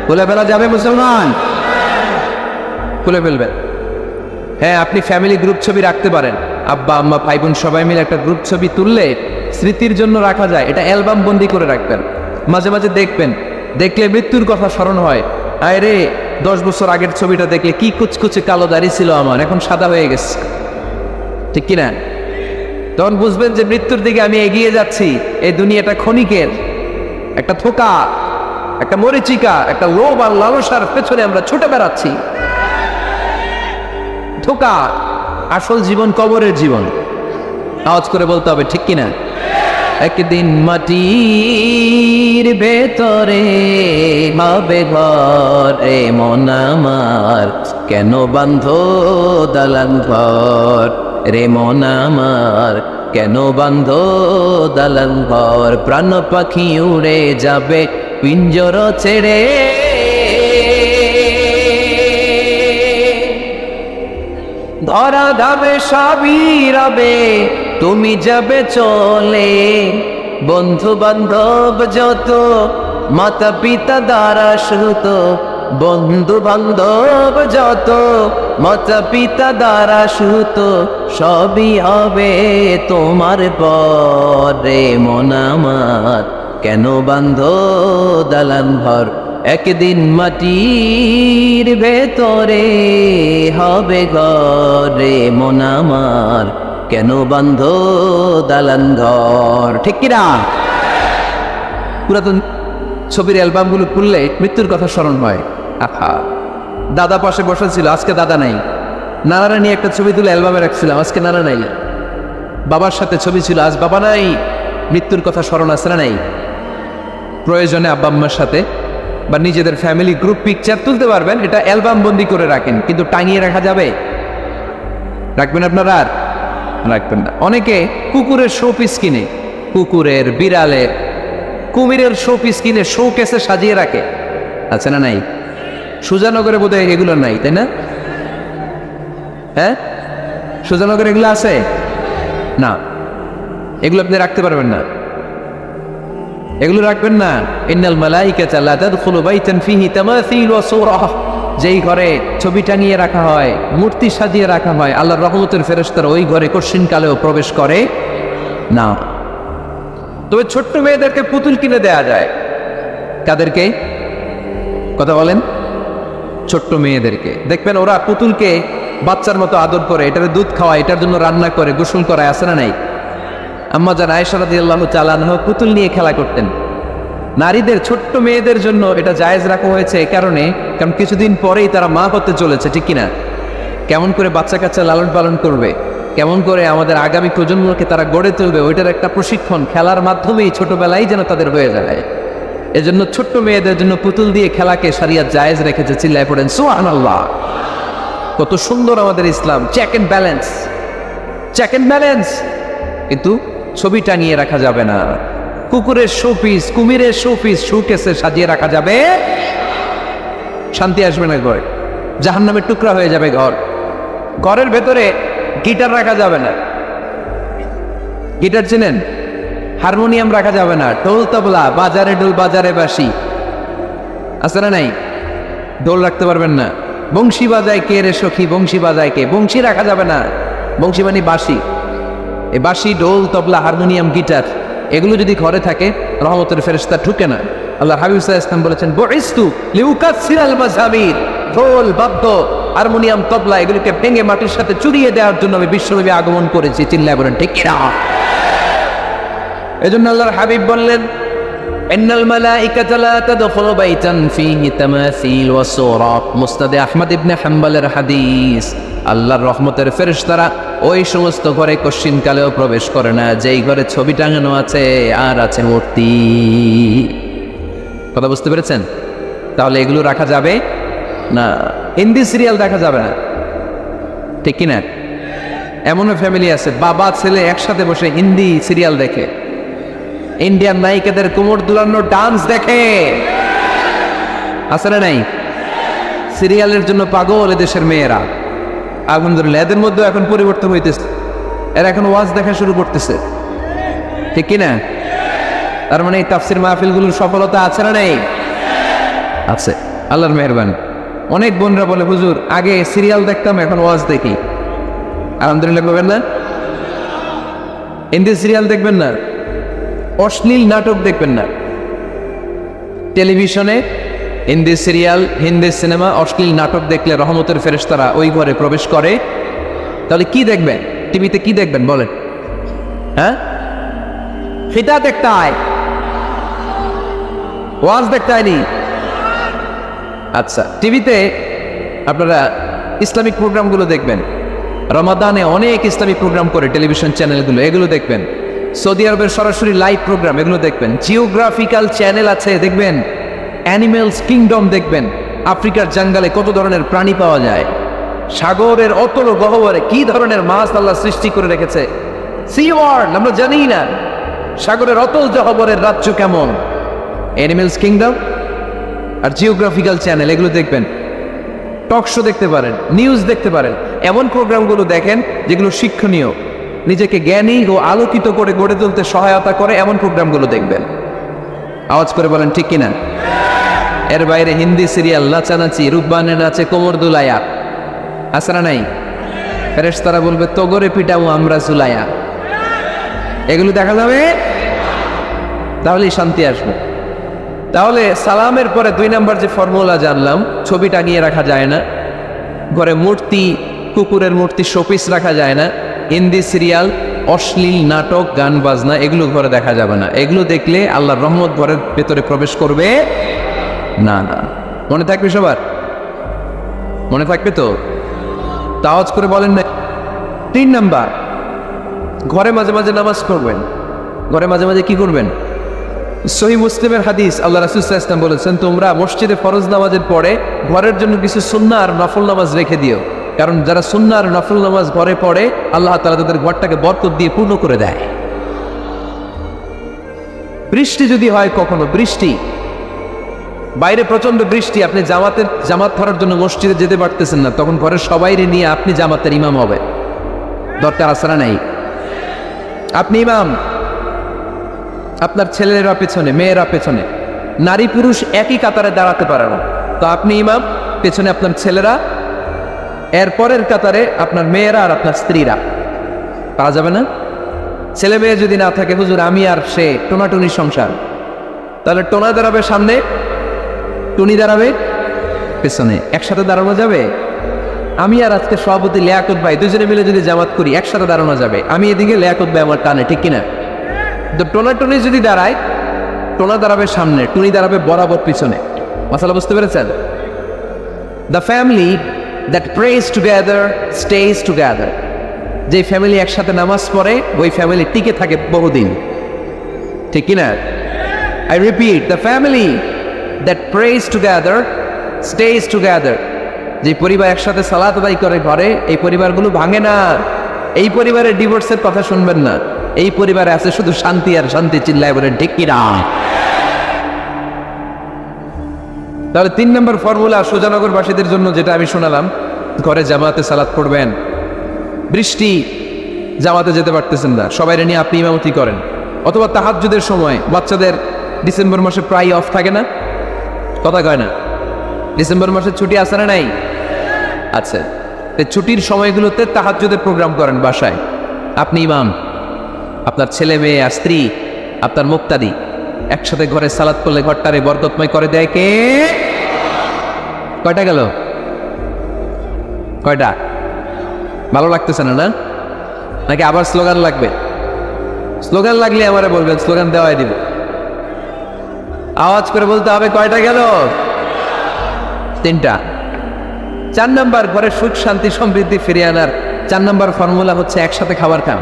খুলে ফেলা যাবে মুসলমান? খুলে ফেলবেন। হ্যাঁ, আপনি ফ্যামিলি গ্রুপ ছবি রাখতে পারেন। আব্বা আম্মা ভাই বোন সবাই মিলে একটা গ্রুপ ছবি তুললে স্মৃতির জন্য রাখা যায়। এটা অ্যালবাম বন্দি করে রাখবেন। মাঝে মাঝে দেখবেন, দেখলে মৃত্যুর কথা স্মরণ হয়। আয় রে, 10 বছর আগের ছবিটা দেখলে কি কুচকুচে কালো দাড়ি ছিল আমার, এখন সাদা হয়ে গেছে, ঠিক কিনা? তখন বুঝবেন যে মৃত্যুর দিকে আমি এগিয়ে যাচ্ছি। এই দুনিয়াটা ক্ষণিকের, একটা থোকা, একটা মরিচিকা, একটা লোভ আর লালসার পেছনে আমরা ছুটে বেড়াচ্ছি। ধোকা। আসল জীবন কবরের জীবন। আওয়াজ করে বলতে হবে, ঠিক কিনা? একদিন মাটির ভেতরে হবে ঘরে মন আমার, কেন বান্ধ দালান ঘর রে মন আমার, কেন বান্ধ দালান ঘর। প্রাণ পাখি উড়ে যাবে পিঞ্জর ছেড়ে, ধরা ধাবে সবই রবে তুমি যাবে চলে। বন্ধু বান্ধব যত, মাতা পিতা দ্বারা সুত, বন্ধু বান্ধব যত, মাতা পিতা দ্বারা সুত, সবই হবে তোমার পরে মন আমার, কেন বান্ধ দালান ঘর। একদিন মাটির ভেতরে হবে ঘরে মন আমার, কেন বান্ধ দালান ঘর। ঠিক কিনা? পুরাতন ছবির অ্যালবামগুলো খুললে মৃত্যুর কথা স্মরণ হয়। আহা, দাদা পাশে বসেছিল, আজকে দাদা নাই। নানারা নিয়ে একটা ছবি তুলে অ্যালবামে রাখছিলাম, আজকে নানা নাই। বাবার সাথে ছবি ছিল, আজ বাবা নাই, মৃত্যুর কথা স্মরণ আছে না নাই? প্রয়োজনে আব্বা আম্মার সাথে বা নিজেদের ফ্যামিলি গ্রুপ পিকচার তুলতে পারবেন, এটা অ্যালবাম বন্দি করে রাখেন, কিন্তু টাঙিয়ে রাখা যাবে? রাখবেন আপনারা? আর রাখবেন না। অনেকে কুকুরের শো পিস কিনে, কুকুরের, বিড়ালের, কুমিরের শো পিস কিনে শো কেসে সাজিয়ে রাখে, আছে না নাই? সুজানগরে বোধহয় এগুলো নাই, তাই না? হ্যাঁ, সুজানগরে এগুলো আছে না? এগুলো আপনি রাখতে পারবেন না, এগুলো রাখবেন না। ইন্নাল মালাইকাতা লা তাদখুলু বাইতান ফিহি তামাসিল ওয়া সূরাহ, যেই ঘরে ছবি টাঙিয়ে রাখা হয়, মূর্তি সাজিয়ে রাখা হয়, আল্লাহর রহমতের ফেরেশতারা ওই ঘরে কঠিন কালেও প্রবেশ করে না। তবে ছোট্ট মেয়েদেরকে পুতুল কিনে দেয়া যায়। কাদেরকে কথা বলেন? ছোট্ট মেয়েদেরকে। দেখবেন ওরা পুতুলকে বাচ্চার মতো আদর করে, এটার দুধ খাওয়ায়, এটার জন্য রান্না করে, গোসল করায়, আছে না নাই? আম্মা জান আয়েশা রাদিয়াল্লাহু তাআলা আনহা পুতুল নিয়ে খেলা করতেন। নারীদের, ছোট্ট মেয়েদের জন্য এটা জায়েজ রাখা হয়েছে এই কারণে, কারণ কিছুদিন পরেই তারা মা হতে চলেছে, ঠিক কিনা? কেমন করে বাচ্চা কাচ্চা লালন পালন করবে, কেমন করে আমাদের আগামী প্রজন্মকে তারা গড়ে তুলবে, ওইটার একটা প্রশিক্ষণ খেলার মাধ্যমেই ছোটবেলায় যেন তাদের হয়ে যায়। এজন্য ছোট্ট মেয়েদের জন্য পুতুল দিয়ে খেলাকে শরিয়ত জায়েজ রেখেছে। চিল্লায় পড়েন সুবহানাল্লাহ। কত সুন্দর আমাদের ইসলাম, check and balance, check and balance. কিন্তু ছবি টাঙিয়ে রাখা যাবে না। কুকুরের শোপিস, কুমিরের শোপিস শোকেসে সাজিয়ে রাখা যাবে, শান্তি আসবে না ঘরে, জাহান্নামের টুকরা হয়ে যাবে ঘর। ঘরের ভেতরে গিটার রাখা যাবে না, গিটার চেনেন? হারমোনিয়াম রাখা যাবে না, ঢোল তবলা, বাজারে ঢোল বাজারে বাঁশি, আছে না নাই? ঢোল রাখতে পারবেন না। বংশী বাজায় কে রে সখী, বংশী বাজায় কে? বংশী রাখা যাবে না, বংশী মানে বাঁশি। এই বাঁশি, ঢোল, তবলা, হারমোনিয়াম, গিটার, এগুলো যদি ঘরে থাকে রহমতের ফেরেশতা ঢুকে না। আল্লাহ হাবিব সাল্লাল্লাহু আলাইহি ওয়াসাল্লাম বলেছেন, বুইস্তু লিউকাসসিরাল মাযামির, ঢোল, বাদ্য, হারমোনিয়াম, তবলা এগুলোকে ভেঙে মাটির সাথে চুরিয়ে দেওয়ার জন্য আমি বিশ্বনবী আগমন করেছি। চিল্লায় বলেন ঠিক কিনা? এজন্য আল্লাহর হাবিব বললেন, ইন্নাল মালাইকাতা লা তাদখুলু বাইতান ফীহি তামাসিল ওয়া সূরাত। মুসনাদে আহমদ ইবনে হাম্বলের হাদিস। আল্লাহর রহমতের ফেরেশতারা ওই সমস্ত ঘরে কশিনকালেও প্রবেশ করে না যেই ঘরে ছবি টাঙানো আছে আর আছে মূর্তি। কথা বুঝতে পেরেছেন? তাহলে এগুলো রাখা যাবে না। হিন্দি সিরিয়াল দেখা যাবে না, ঠিক কিনা? এমনও ফ্যামিলি আছে বাবা ছেলে একসাথে বসে হিন্দি সিরিয়াল দেখে, ইন্ডিয়ান নায়িকাদের কোমর দুলানো ডান্স দেখে, আছে না নাই? সিরিয়ালের জন্য পাগল এদেশের মেয়েরা। আলহামদুলিল্লাহ, এদের মধ্যে এখন পরিবর্তন হইতেছে, এরা এখন ওয়াজ দেখা শুরু করতেছে, ঠিক কিনা? তার মানে এই তাফসির মাহফিলগুলোর সফলতা আছে না নাই? আছে, আল্লাহর মেহেরবানি। অনেক বোনরা বলে, হুজুর আগে সিরিয়াল দেখতাম, এখন ওয়াজ দেখি। আলহামদুলিল্লাহ বলবেন না? হিন্দি সিরিয়াল দেখবেন না, অশ্লীল নাটক দেখবেন না। টেলিভিশনে হিন্দি সিরিয়াল, হিন্দি সিনেমা, অশ্লীল নাটক দেখলে রহমতের ফেরেশতারা ওই ঘরে প্রবেশ করে। তাহলে কি দেখবেন? টিভিতে কি দেখবেন বলেন? হ্যাঁ, ফিতা দেখতে হয়, ওয়াজ দেখতে হয়নি। আচ্ছা, টিভিতে আপনারা ইসলামিক প্রোগ্রামগুলো দেখবেন। রমাদানে অনেক ইসলামিক প্রোগ্রাম করে টেলিভিশন চ্যানেলগুলো, এগুলো দেখবেন। সৌদি আরবের সরাসরি লাইভ প্রোগ্রাম, এগুলো দেখবেন। জিওগ্রাফিক্যাল চ্যানেল আছে, দেখবেন। অ্যানিমেলস কিংডম দেখবেন। আফ্রিকার জঙ্গলে কত ধরনের প্রাণী পাওয়া যায়, সাগরের অতল গহ্বরে কি ধরনের মাছ আল্লাহ সৃষ্টি করে রেখেছে, সি ওয়ার্ল্ড আমরা জানি না। সাগরের অতল গহ্বরের রাজ্য কেমন, অ্যানিমেলস কিংডম আর জিওগ্রাফিক্যাল চ্যানেল, এগুলো দেখবেন। টক শো দেখতে পারেন, নিউজ দেখতে পারেন। এমন প্রোগ্রামগুলো দেখেন যেগুলো শিক্ষণীয়, নিজেকে জ্ঞানী ও আলোকিত করে গড়ে তুলতে সহায়তা করে, এমন প্রোগ্রামগুলো দেখবেন। আওয়াজ করে বলেন ঠিক কিনা? এর বাইরে হিন্দি সিরিয়াল, নাচানাচি, রূপবানের নাচে কোমর দুলায়া, আছে না নাই? ফেরেশতারা বলবে তোগরে পিটাও আমরা জুলায়া, এগুলো দেখা যাবে, তাহলেই শান্তি আসবে। তাহলে সালামের পরে 2 নাম্বার যে ফর্মুলা জানলাম, ছবি টাঙিয়ে রাখা যায় না, ঘরে মূর্তি, কুকুরের মূর্তি, শোপিস রাখা যায় না, হিন্দি সিরিয়াল, অশ্লীল নাটক, গান বাজনা এগুলো ঘরে দেখা যাবে না। এগুলো দেখলে আল্লাহর রহমত ঘরের ভেতরে প্রবেশ করবে না। না, মনে থাকবে সবার? মনে থাকবে তো? তো আওয়াজ করে বলেন না। 3 নাম্বার, ঘরে মাঝে মাঝে নামাজ পড়বেন। ঘরে মাঝে মাঝে কি করবেন? সহিহ মুসলিমের হাদিস, আল্লাহ রাসূল সাল্লাল্লাহু আলাইহি ওয়াসাল্লাম বলেছেন, তোমরা মসজিদে ফরজ নামাজের পরে ঘরের জন্য কিছু সুন্নাহ আর নফল নামাজ রেখে দিও, কারণ যারা সুন্নাহ আর নফল নামাজ ঘরে পড়ে আল্লাহ তাআলা তাদের ঘরটাকে বরকত দিয়ে পূর্ণ করে দেয়। বৃষ্টি যদি হয়, কখনো বৃষ্টি, বাইরে প্রচন্ড বৃষ্টি, আপনি জামাত ধরার জন্য মসজিদে যেতে পারতেছেন না, তখন ঘরের সবাইরে নিয়ে আপনি জামাতের ইমাম হবে। দরকার আছে না নাই? আপনি ইমাম, আপনার ছেলেরা পেছনে, মেয়েরা পেছনে, নারী পুরুষ একই কাতারে দাঁড়াতে পারে না, তো আপনি ইমাম, পেছনে আপনার ছেলেরা, এর পরের কাতারে আপনার মেয়েরা আর আপনার স্ত্রীরা। পারা যাবে না? ছেলে মেয়ে যদি না থাকে, হুজুর আমি আর সে টোনাটুনি সংসার, তাহলে টোনা দাঁড়াবে সামনে, টুনি দাঁড়াবে পেছনে, একসাথে দাঁড়ানো যাবে? আমি আর আজকে সভাপতি লিয়াকত ভাই দুজনে মিলে যদি জামাত করি, একসাথে দাঁড়ানো যাবে? আমি এদিকে, লিয়াকত ভাই আমার টানে, ঠিক কিনা? তো টোনা টুনি যদি দাঁড়ায়, টোনা দাঁড়াবে সামনে, টুনি দাঁড়াবে বরাবর পিছনে। মাসালা বুঝতে পেরেছেন? The family that prays together stays together. যে ফ্যামিলি একসাথে নামাজ পড়ে, ওই ফ্যামিলি টিকে থাকে বহুদিন, ঠিক কিনা? I repeat, the family that prays together stays together. যে পরিবার একসাথে সালাত আদায় করে ঘরে, এই পরিবারগুলো ভাঙে না। এই পরিবারের ডিভোর্সের কথা শুনবেন না। এই পরিবারে আছে শুধু শান্তি আর শান্তি। চিল্লায় বলে ঠিক কিনা? তাহলে 3 নম্বর ফর্মুলা সুজানগরবাসীদের জন্য যেটা আমি শোনালাম, ঘরে জামাতে সালাত পড়বেন। বৃষ্টি, জামাতে যেতে পারতেছেন না, সবাই নিয়ে আপনি ইমামতি করেন। অথবা তাহাজ্জুদের সময়, বাচ্চাদের ডিসেম্বর মাসে প্রায় অফ থাকে না? কথা কয় না? ডিসেম্বর মাসে ছুটি আছে না নাই? আছে। ছুটির সময়গুলোতে তাহাজ্জুদের প্রোগ্রাম করেন বাসায়। আপনি ইমাম, আপনার ছেলে মেয়ে আর স্ত্রী, আপনার মুক্তাদি, একসাথে ঘরে সালাত করলে ঘরটারে বরকতময় করে দেয় কে? কয়টা গেল? কয়টা? ভালো লাগতেছে না? নাকি আবার স্লোগান লাগবে? স্লোগান লাগলে আমারে বলবেন, স্লোগান দেওয়াই দিব। আওয়াজ করে বলতে হবে, কয়টা গেল? 3টা। 4 নাম্বার, ঘরে সুখ শান্তি সমৃদ্ধি ফিরিয়ে আনার 4 নাম্বার ফর্মুলা হচ্ছে একসাথে খাবার খান।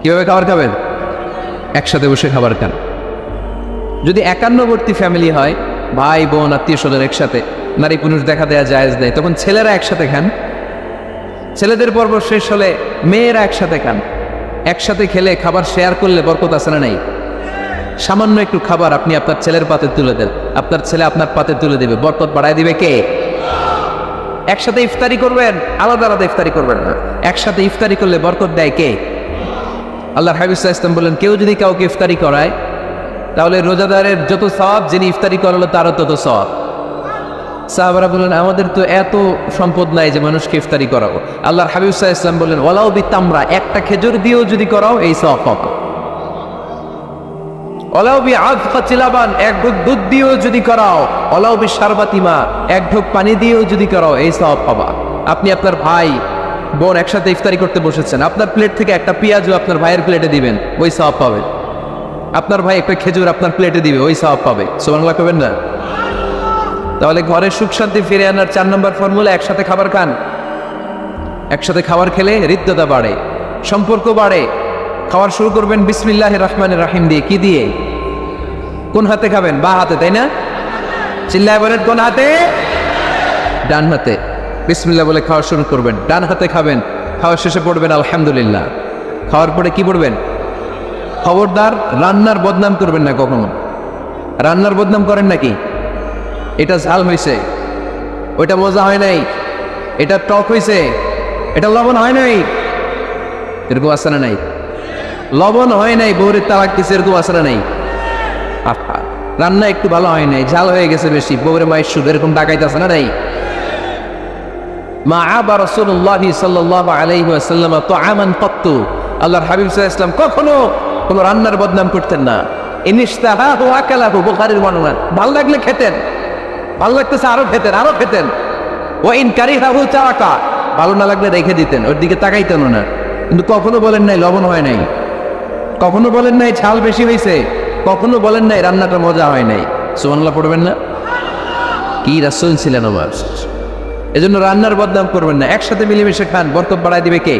কিভাবে খাবার খাবেন? একসাথে বসে খাবার খান। যদি একান্নবর্তী ফ্যামিলি হয়, ভাই বোন আত্মীয় স্বজন একসাথে, নারী পুরুষ দেখা দেয়া জায়েজ নেই, তখন ছেলেরা একসাথে খান। ছেলেদের পর্ব শেষ হলে মেয়েরা একসাথে খান। একসাথে খেলে খাবার শেয়ার করলে বরকত আছে না নাই? সামান্য একটু খাবার আপনি আপনার ছেলের পাতে তুলে দেন, আপনার ছেলে আপনার পাতে তুলে দেবে, বরকত বাড়ায় দিবে কে? একসাথে ইফতারি করবেন, আলাদা আলাদা ইফতারি করবেন না। একসাথে ইফতারি করলে বরকত দেয় কে? আল্লাহর হাবিব সাল্লাল্লাহু আলাইহি ওয়াসাল্লাম বলেন, কেউ যদি কাউকে ইফতারি করায়, তাহলে রোজাদারের যত সওয়াব, যিনি ইফতারি করালো তারও তত সওয়াব। সাহাবারা বলেন, আমাদের তো এত সম্পদ নাই যে মানুষকে ইফতারি করাবো। আল্লাহর হাবিব সাল্লাল্লাহু আলাইহি ওয়াসাল্লাম বলেন, ওয়ালাউ বিতামরা, একটা খেজুর দিয়েও যদি করাও এই সওয়াব পাবা। ওয়ালাউ বিআযফাতি লাবান, এক ঢোক দুধ দিয়েও যদি করাও, ওয়ালাউ বিশারবাতি মা, এক ঢোক পানি দিয়েও যদি করাও, এই সওয়াব পাবা। আপনি আপনার ভাই বোন একসাথে ইফতারি করতে বসেছেন, আপনার প্লেট থেকে একটা পেঁয়াজও আপনার ভাইয়ের প্লেটে দিবেন, ওই সওয়াব পাবে। আপনার ভাই একটা খেজুর আপনার প্লেটে দিবে, ওই সওয়াব পাবে। সুবহানাল্লাহ কইবেন না? তাহলে ঘরে সুখ শান্তি ফিরে আনার 4 নম্বর ফর্মুলা, একসাথে খাবার খান। একসাথে খাবার খেলে হৃদ্যতা বাড়ে, সম্পর্ক বাড়ে। খাবার শুরু করবেন বিসমিল্লাহির রহমানির রহিম দিয়ে। কি দিয়ে? কোন হাতে খাবেন? বা হাতে, তাই না? চিল্লায় বলেন, কোন হাতে? ডান হাতে। বিসমিল্লাহ বলে খাওয়া শুরু করবেন, ডান হাতে খাবেন। খাওয়ার শেষে পড়বেন আলহামদুলিল্লাহ। খাওয়ার পরে কি পড়বেন? খবরদার রান্নার বদনাম করবেন না কখনো। রান্নার বদনাম করেন নাকি? এটা ঝাল হয়েছে, ওইটা মজা হয় নাই, এটা টক হয়েছে, এটা লবণ হয় নাই, এরকম আছে না নাই? লবণ হয় নাই, বউরের তালাক দিছে, এরকম আছে না নাই? রান্না একটু ভালো হয় নাই, ঝাল হয়ে গেছে বেশি, বউরে মায়ের সুদ, এরকম ডাকাইতে আছে না নাই? মা আবা রাসূলুল্লাহ সাল্লাল্লাহু আলাইহি ওয়াসাল্লাম তাআমান ক্বাত্তু, আল্লাহর হাবিব সাল্লাল্লাহু আলাইহি ওয়াসাল্লাম কখনো কোনো রান্নার বদনাম করতেন না। ইনিশতাহাহু আকালাহু, বুখারীর বর্ণনা। ভালো লাগলে খেতেন, ভালো লাগতেছে আরো খেতেন, আরো খেতেন। ওয়া ইন কারিহাহু তারাকা, ভালো না লাগলে রেখে দিতেন, ওর দিকে তাকাইতেন না। কিন্তু কখনো বলেন নাই লবণ হয় নাই, কখনো বলেন নাই ঝাল বেশি হয়েছে, কখনো বলেন নাই রান্নাটা মজা হয় নাই। সুবহানাল্লাহ পড়বেন না? কি রাসূল ছিলেন আমার। এজন্য রান্নার বদনাম করবেন না, একসাথে মিলেমিশে খান, বরকত বাড়ায় দিবে কে?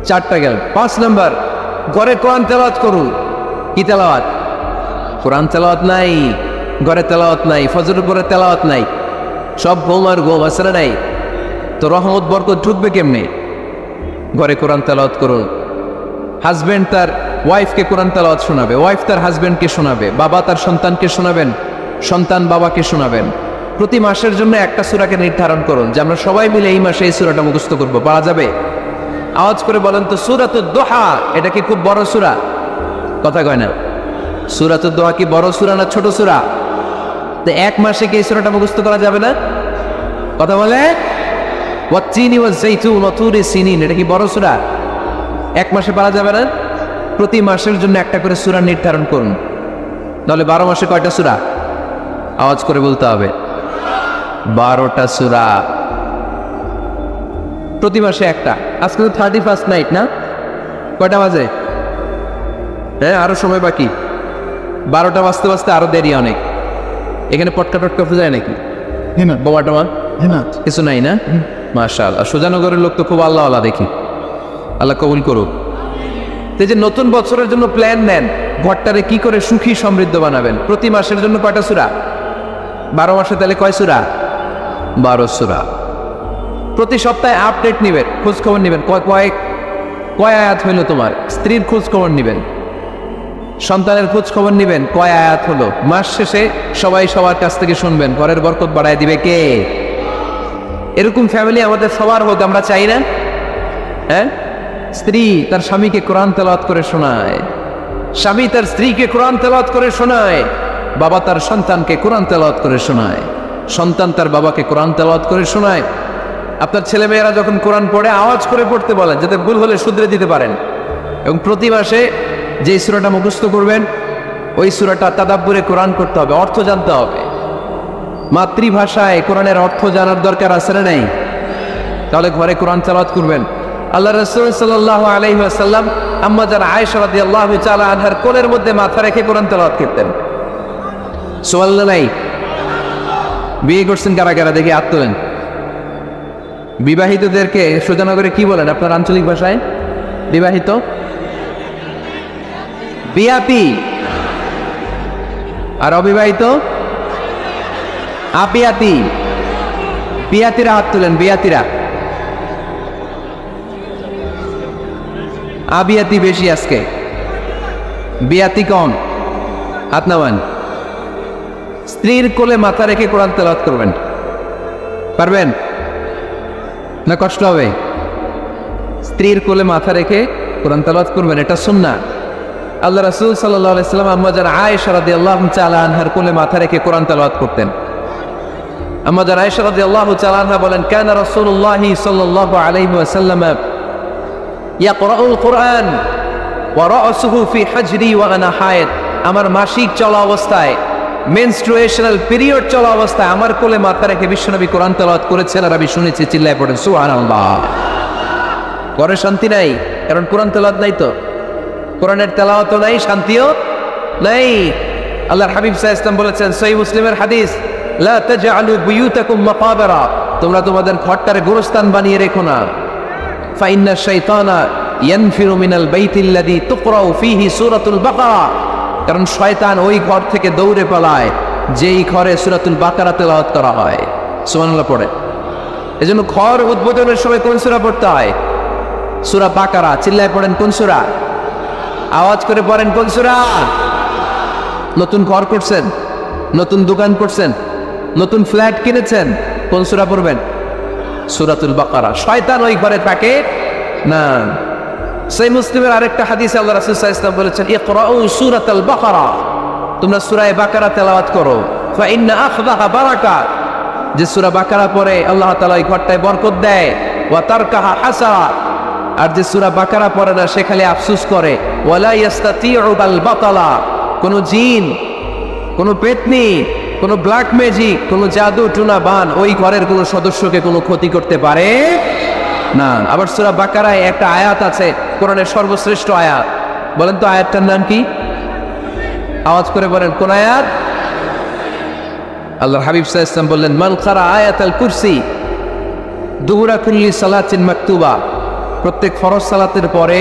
4টা গেল। 5 নাম্বার, ঘরে কোরআন তেলাওয়াত করুন। কি তেলাওয়াত? কোরআন তেলাওয়াত নাই, ঘরে তেলাওয়াত নাই, ফজরের পরে তেলাওয়াত নাই, সব ঘুম আর ঘুম, আসলে নাই তো রহমত বরকত ঢুকবে কেমনে? ঘরে কোরআন তেলাওয়াত করুন। হাজবেন্ড তার ওয়াইফকে কোরআন তেলাওয়াত শোনাবে, ওয়াইফ তার হাজবেন্ডকে শোনাবে, বাবা তার সন্তানকে শোনাবেন, সন্তান বাবাকে শোনাবেন। প্রতি মাসের জন্য একটা সূরাকে নির্ধারণ করুন যে আমরা সবাই মিলে এই মাসে এই সূরাটা মুখস্থ করবো। পারা যাবে? আওয়াজ করে বলেন তো, সূরাতুদ দোহা এটা কি খুব বড় সূরা? কথা কয় না। সূরাতুদ দোহা কি বড় সূরা না ছোট সূরা? তো এক মাসে কি এই সূরাটা মুখস্থ করা যাবে না? কথা বলে। ওয়াত-তিনি ওয়াজ-যাইতুন ওয়া তুরি সিনিন, এটা কি বড় সূরা? এক মাসে পারা যাবে না? প্রতি মাসের জন্য একটা করে সূরা নির্ধারণ করুন। তাহলে 12 মাসে কয়টা সূরা? আওয়াজ করে বলতে হবে, 12টা সূরা। প্রতি মাসে একটা। আজকে তো 31st নাইট না? কয়টা বাজে? হ্যাঁ, আরো সময় বাকি। 12টা বাজতে বাজতে আরো দেরি অনেক। এখানে পটকা টটকা যায় নাকি? না বোমা টোমা না, কিছু নাই না? মাশাআল্লাহ, সুজানগরের লোক তো খুব আল্লাহওয়ালা দেখি। আল্লাহ কবুল করুক। এই যে নতুন বছরের জন্য প্ল্যান নেন, ঘরটারে কি করে সুখী সমৃদ্ধ বানাবেন। প্রতি মাসের জন্য কয়টা সূরা? 12 মাসে তাহলে কয় সূরা? 12 সূরা। প্রতি সপ্তাহে আপডেট নেবেন, খোঁজ খবর নেবেন, কয় আয়াত হইল তোমার। স্ত্রীর খোঁজ খবর নেবেন, সন্তানের খোঁজ খবর নেবেন, কয় আয়াত হলো। মাস শেষে সবাই সবার কাছ থেকে শুনবেন, ঘরের বরকত বাড়ায় দিবে কে? এরকম ফ্যামিলি আমাদের সবার হোক, আমরা চাই না? হ্যাঁ, স্ত্রী তার স্বামীকে কোরআন তেলাওয়াত করে শোনায়, স্বামী তার স্ত্রীকে কোরআন তেলাওয়াত করে শোনায়, বাবা তার সন্তানকে কোরআন তেলাওয়াত করে শোনায়, সন্তান তার বাবাকে কোরআন তেলাওয়াত করে শোনায়। আপনার ছেলেমেয়েরা যখন কোরআন পড়ে আওয়াজ করে পড়তে বলেন, যাতে ভুল হলে শুধরে দিতে পারেন। এবং প্রতি মাসে যে সূরাটা মুখস্থ করবেন, ওই সূরাটা তাদাব্বুরে কোরআন করতে হবে, অর্থ জানতে হবে। মাতৃভাষায় কোরআনের অর্থ জানার দরকার আছে না নেই? তাহলে ঘরে কোরআন তেলাওয়াত করবেন। আল্লাহ রাসূল সাল্লাল্লাহু আলাইহি ওয়াসাল্লাম আম্মা জান আয়েশা রাদিয়াল্লাহু তাআলা আনহার কোলের মধ্যে মাথা রেখে কোরআন তেলাওয়াত করতেন। সুবহানাল্লাহ নাই? বিয়ে করছেন কারা কারা দেখি হাত তোলেন। বিবাহিতদেরকে সুজানগরে কি বলেন আপনার আঞ্চলিক ভাষায়? বিবাহিত? বিয়াপি। আর অবিবাহিত? আপিয়াতি। বিয়াতিরা হাত তুলেন, বিয়াতিরা। আবিয়াতি বেশি আজকে, বিয়াতি কম। হাত নামান। স্ত্রীর কোলে মাথা রেখে কোরআন তেলাওয়াত করবেন, পারবেন না? কষ্ট হবে? স্ত্রীর কোলে মাথা রেখে কোরআন তেলাওয়াত করবেন, এটা সুন্নাহ। আল্লাহ রাসূল সাল্লাল্লাহু আলাইহি ওয়াসাল্লাম আম্মা জান আয়েশা রাদিয়াল্লাহু তাআলা আনহার কোলে মাথা রেখে কোরআন তেলাওয়াত করতেন। আম্মা জান আয়েশা রাদিয়াল্লাহু তাআলা আনহা বলেন, কানা রাসূলুল্লাহি সাল্লাল্লাহু আলাইহি ওয়াসাল্লাম ইয়াকরাউল কুরআন ওয়া রা'সুহু ফি হাজরি ওয়া আনা হায়েদ। আমার মাসিক চলা অবস্থায়, মেনস্ট্রুয়েশনাল পিরিয়ড চলা অবস্থায় আমার কোলে মাথা রেখে বিশ্বনবী কোরআন তেলাওয়াত করেছেন, আর আমি শুনেছি। চিল্লায় পড়েন সুবহানাল্লাহ। ঘরে শান্তি নাই, কারণ কোরআন তেলাওয়াত নাই। তো কোরআনের তেলাওয়াতও নাই, শান্তিও নাই। আল্লাহর হাবিব সাল্লাল্লাহু আলাইহি ওয়াসাল্লাম বলেছেন, সহিহ মুসলিমের হাদিস, লা তাজআলু বুয়ুতাকুম মাকাবিরা, তোমরা তোমাদের ঘরটারে গোরস্থান বানিয়ে রেখো না। ফাইন্না শাইতানা ইয়ানফিরু মিনাল বাইতিল্লাযী তুকরাউ ফীহি সূরাতুল বাকারা, কারণ শয়তান ওই ঘর থেকে দৌড়ে পালায় যেই ঘরে সূরাতুল বাকারা তেলাওয়াত করা হয়। সুবহানাল্লাহ পড়ে। এজন্য ঘর উদ্বোধনের সময় কোন সূরা পড়তে হয়? সূরা বাকারা। চিল্লায় পড়েন কোন সূরা? আওয়াজ করে পড়েন কোন সূরা? নতুন ঘর করছেন, নতুন দোকান করছেন, নতুন ফ্ল্যাট কিনেছেন, কোন সূরা পড়বেন? সূরাতুল বাকারা। শয়তান ওই ঘরে থাকে না। সেই মুসলিমের আরেকটা হাদিসে আল্লাহ রাসূল সাল্লাল্লাহু আলাইহি ওয়াসাল্লাম বলেছেন, ইকরাউ সূরাতাল বাকারা, তোমরা সূরা বাকারা তেলাওয়াত করো। ফা ইন্না আখযাহা বারাকা, যে সূরা বাকারা পড়ে আল্লাহ তাআলা এই ঘরটায় বরকত দেয়। ওয়া তারকাহা হাসারা, আর যে সূরা বাকারা পড়ে না সে খালি আফসোস করে। ওয়ালা ইয়াস্তাতিউ বাল বাতালা, কোন জিন, কোন পেতনি, কোন ব্ল্যাক ম্যাজিক, কোন জাদু টুনা বান ওই ঘরের কোন সদস্যকে কোনো ক্ষতি করতে পারে না। আবার সূরা বাকারায় একটা আয়াত আছে, কোরআনের সর্বশ্রেষ্ঠ আয়াত। বলেন তো আয়াতটার নাম কি? আওয়াজ করে বলেন কোন আয়াত? আল্লাহর হাবিব সাল্লাল্লাহু আলাইহি ওয়াসাল্লাম বললেন, মান কারা আয়াতুল কুরসি দুহুরা কুল্লি সালাতিন মাকতুবা, প্রত্যেক ফরজ সালাতের পরে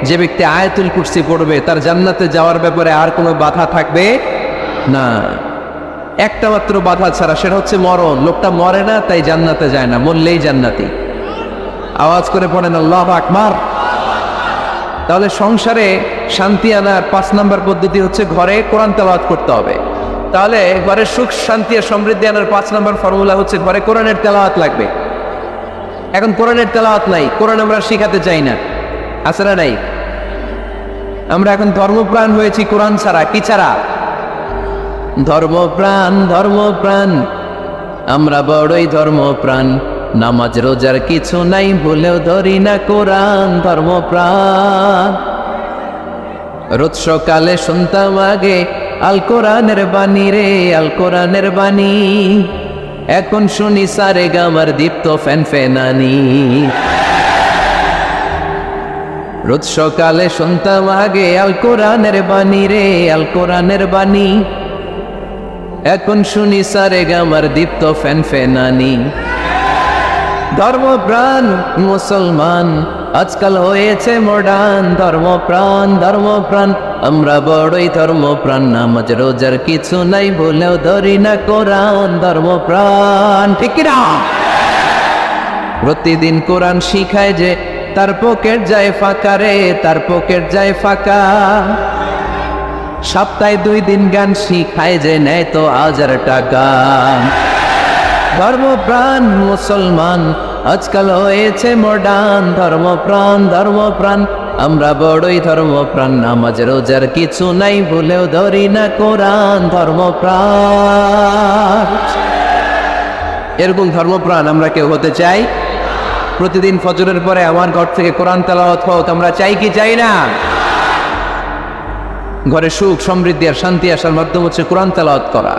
যে ব্যক্তি আয়াতুল কুরসি পড়বে তার জান্নাতে যাওয়ার ব্যাপারে আর কোনো বাধা থাকবে না। একটা মাত্র বাধা ছাড়া, সেটা হচ্ছে মরণ। লোকটা মরে না তাই জান্নাতে যায় না, মরলেই জান্নাতি। আওয়াজ করে পড়েন আল্লাহু আকবার। তাহলে সংসারে শান্তি আনার 5 নম্বর পদ্ধতি হচ্ছে ঘরে কোরআন তেলাওয়াত করতে হবে। তাহলে ঘরে সুখ শান্তি আর সমৃদ্ধি আনার 5 নম্বর ফর্মুলা হচ্ছে ঘরে কোরআনের তেলাওয়াত লাগবে। এখন কোরআনের তেলাওয়াত নাই, কোরআন আমরা শিখাতে চাই না, আছে না নাই? আমরা এখন ধর্মপ্রাণ হয়েছি কোরআন ছাড়া। কি ছাড়া? ধর্মপ্রাণ, ধর্মপ্রাণ, আমরা বড়ই ধর্মপ্রাণ। নামাজ রোজার কিছু নাই, ভুলেও ধরি না কোরআন। ধর্মপ্রাণ। রোজ সকালে শুনতাম আগে আল কোরআনের বাণী রে, আল কোরআনের বাণী। এখন শুনি সারে গামার দীপ্ত ফ্যান ফেনানি। রোজ সকালে শুনতাম আগে আল কোরআনের বাণী রে, আল কোরআনের বাণী। এখন শুনি সারে গামার দীপ্ত ফ্যান ফেনানি। ধর্মপ্রাণ মুসলমান আজকাল হয়েছে মডার্ন। ধর্মপ্রাণ, ধর্মপ্রাণ, আমরা বড়ই ধর্মপ্রাণ। নামাজ রোজার কিছু নাই, ভুলেও ধরি না কোরআন। ধর্মপ্রাণ, ঠিক না? প্রতিদিন কোরআন শিখায় যে তার পকেট যায় ফাঁকা রে, তার পকেট যায় ফাঁকা। সপ্তাহে 2 দিন গান শিখায় যে নেয় তো 1000 টাকা। ধর্মপ্রাণ মুসলমান আজকাল হয়েছে মডার্ন। ধর্মপ্রাণ, ধর্মপ্রাণ, আমরা বড়ই ধর্মপ্রাণ। নামাজ রোজার কিছু নাই, ভুলেও ধরি না কোরআন। ধর্মপ্রাণ। এরকম ধর্মপ্রাণ আমরা কেউ হতে চাই? প্রতিদিন ফজরের পরে আমার ঘর থেকে কোরআন তেলাওয়াত হোক, আমরা চাই কি চাই না? ঘরে সুখ সমৃদ্ধি আর শান্তি আসার মাধ্যম হচ্ছে কোরআন তেলাওয়াত করা।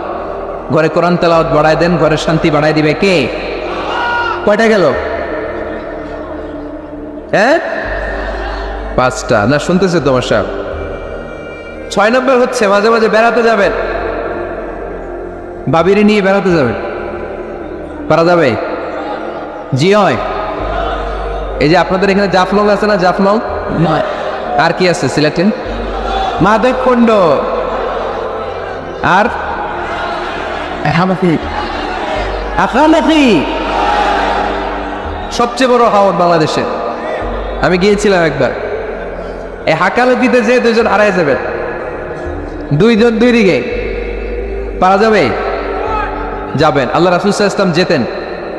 ঘরে কোরআন তেলাওয়াত বাড়ায় দেন, ঘরের শান্তি বাড়ায় দিবে কে? কয়টা গেল? হ্যাঁ, 5টা না? শুনতেছে তোমার সাহেব? 6 নম্বর হচ্ছে মাঝে মাঝে বেড়াতে যাবেন। ভাবিরে নিয়ে বেড়াতে যাবেন, পারা যাবে? জি হয়। এই যে আপনাদের এখানে জাফলং আছে না? জাফলং আর কি আছে সিলেটে? মাধবকুণ্ড আর সবচেয়ে বড় হাওর বাংলাদেশে। আমি গিয়েছিলাম একবার। এই হাকালতিতে যে 2 জন হারায় যাবেন, 2 জন 2 দিকে, পারা যাবে? যাবেন। আল্লাহ রাসূল সাল্লাল্লাহু আলাইহি ওয়াসাল্লাম যেতেন,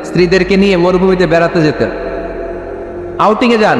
স্ত্রীদেরকে নিয়ে মরুভূমিতে বেড়াতে যেতেন। আউটিংয়ে যান,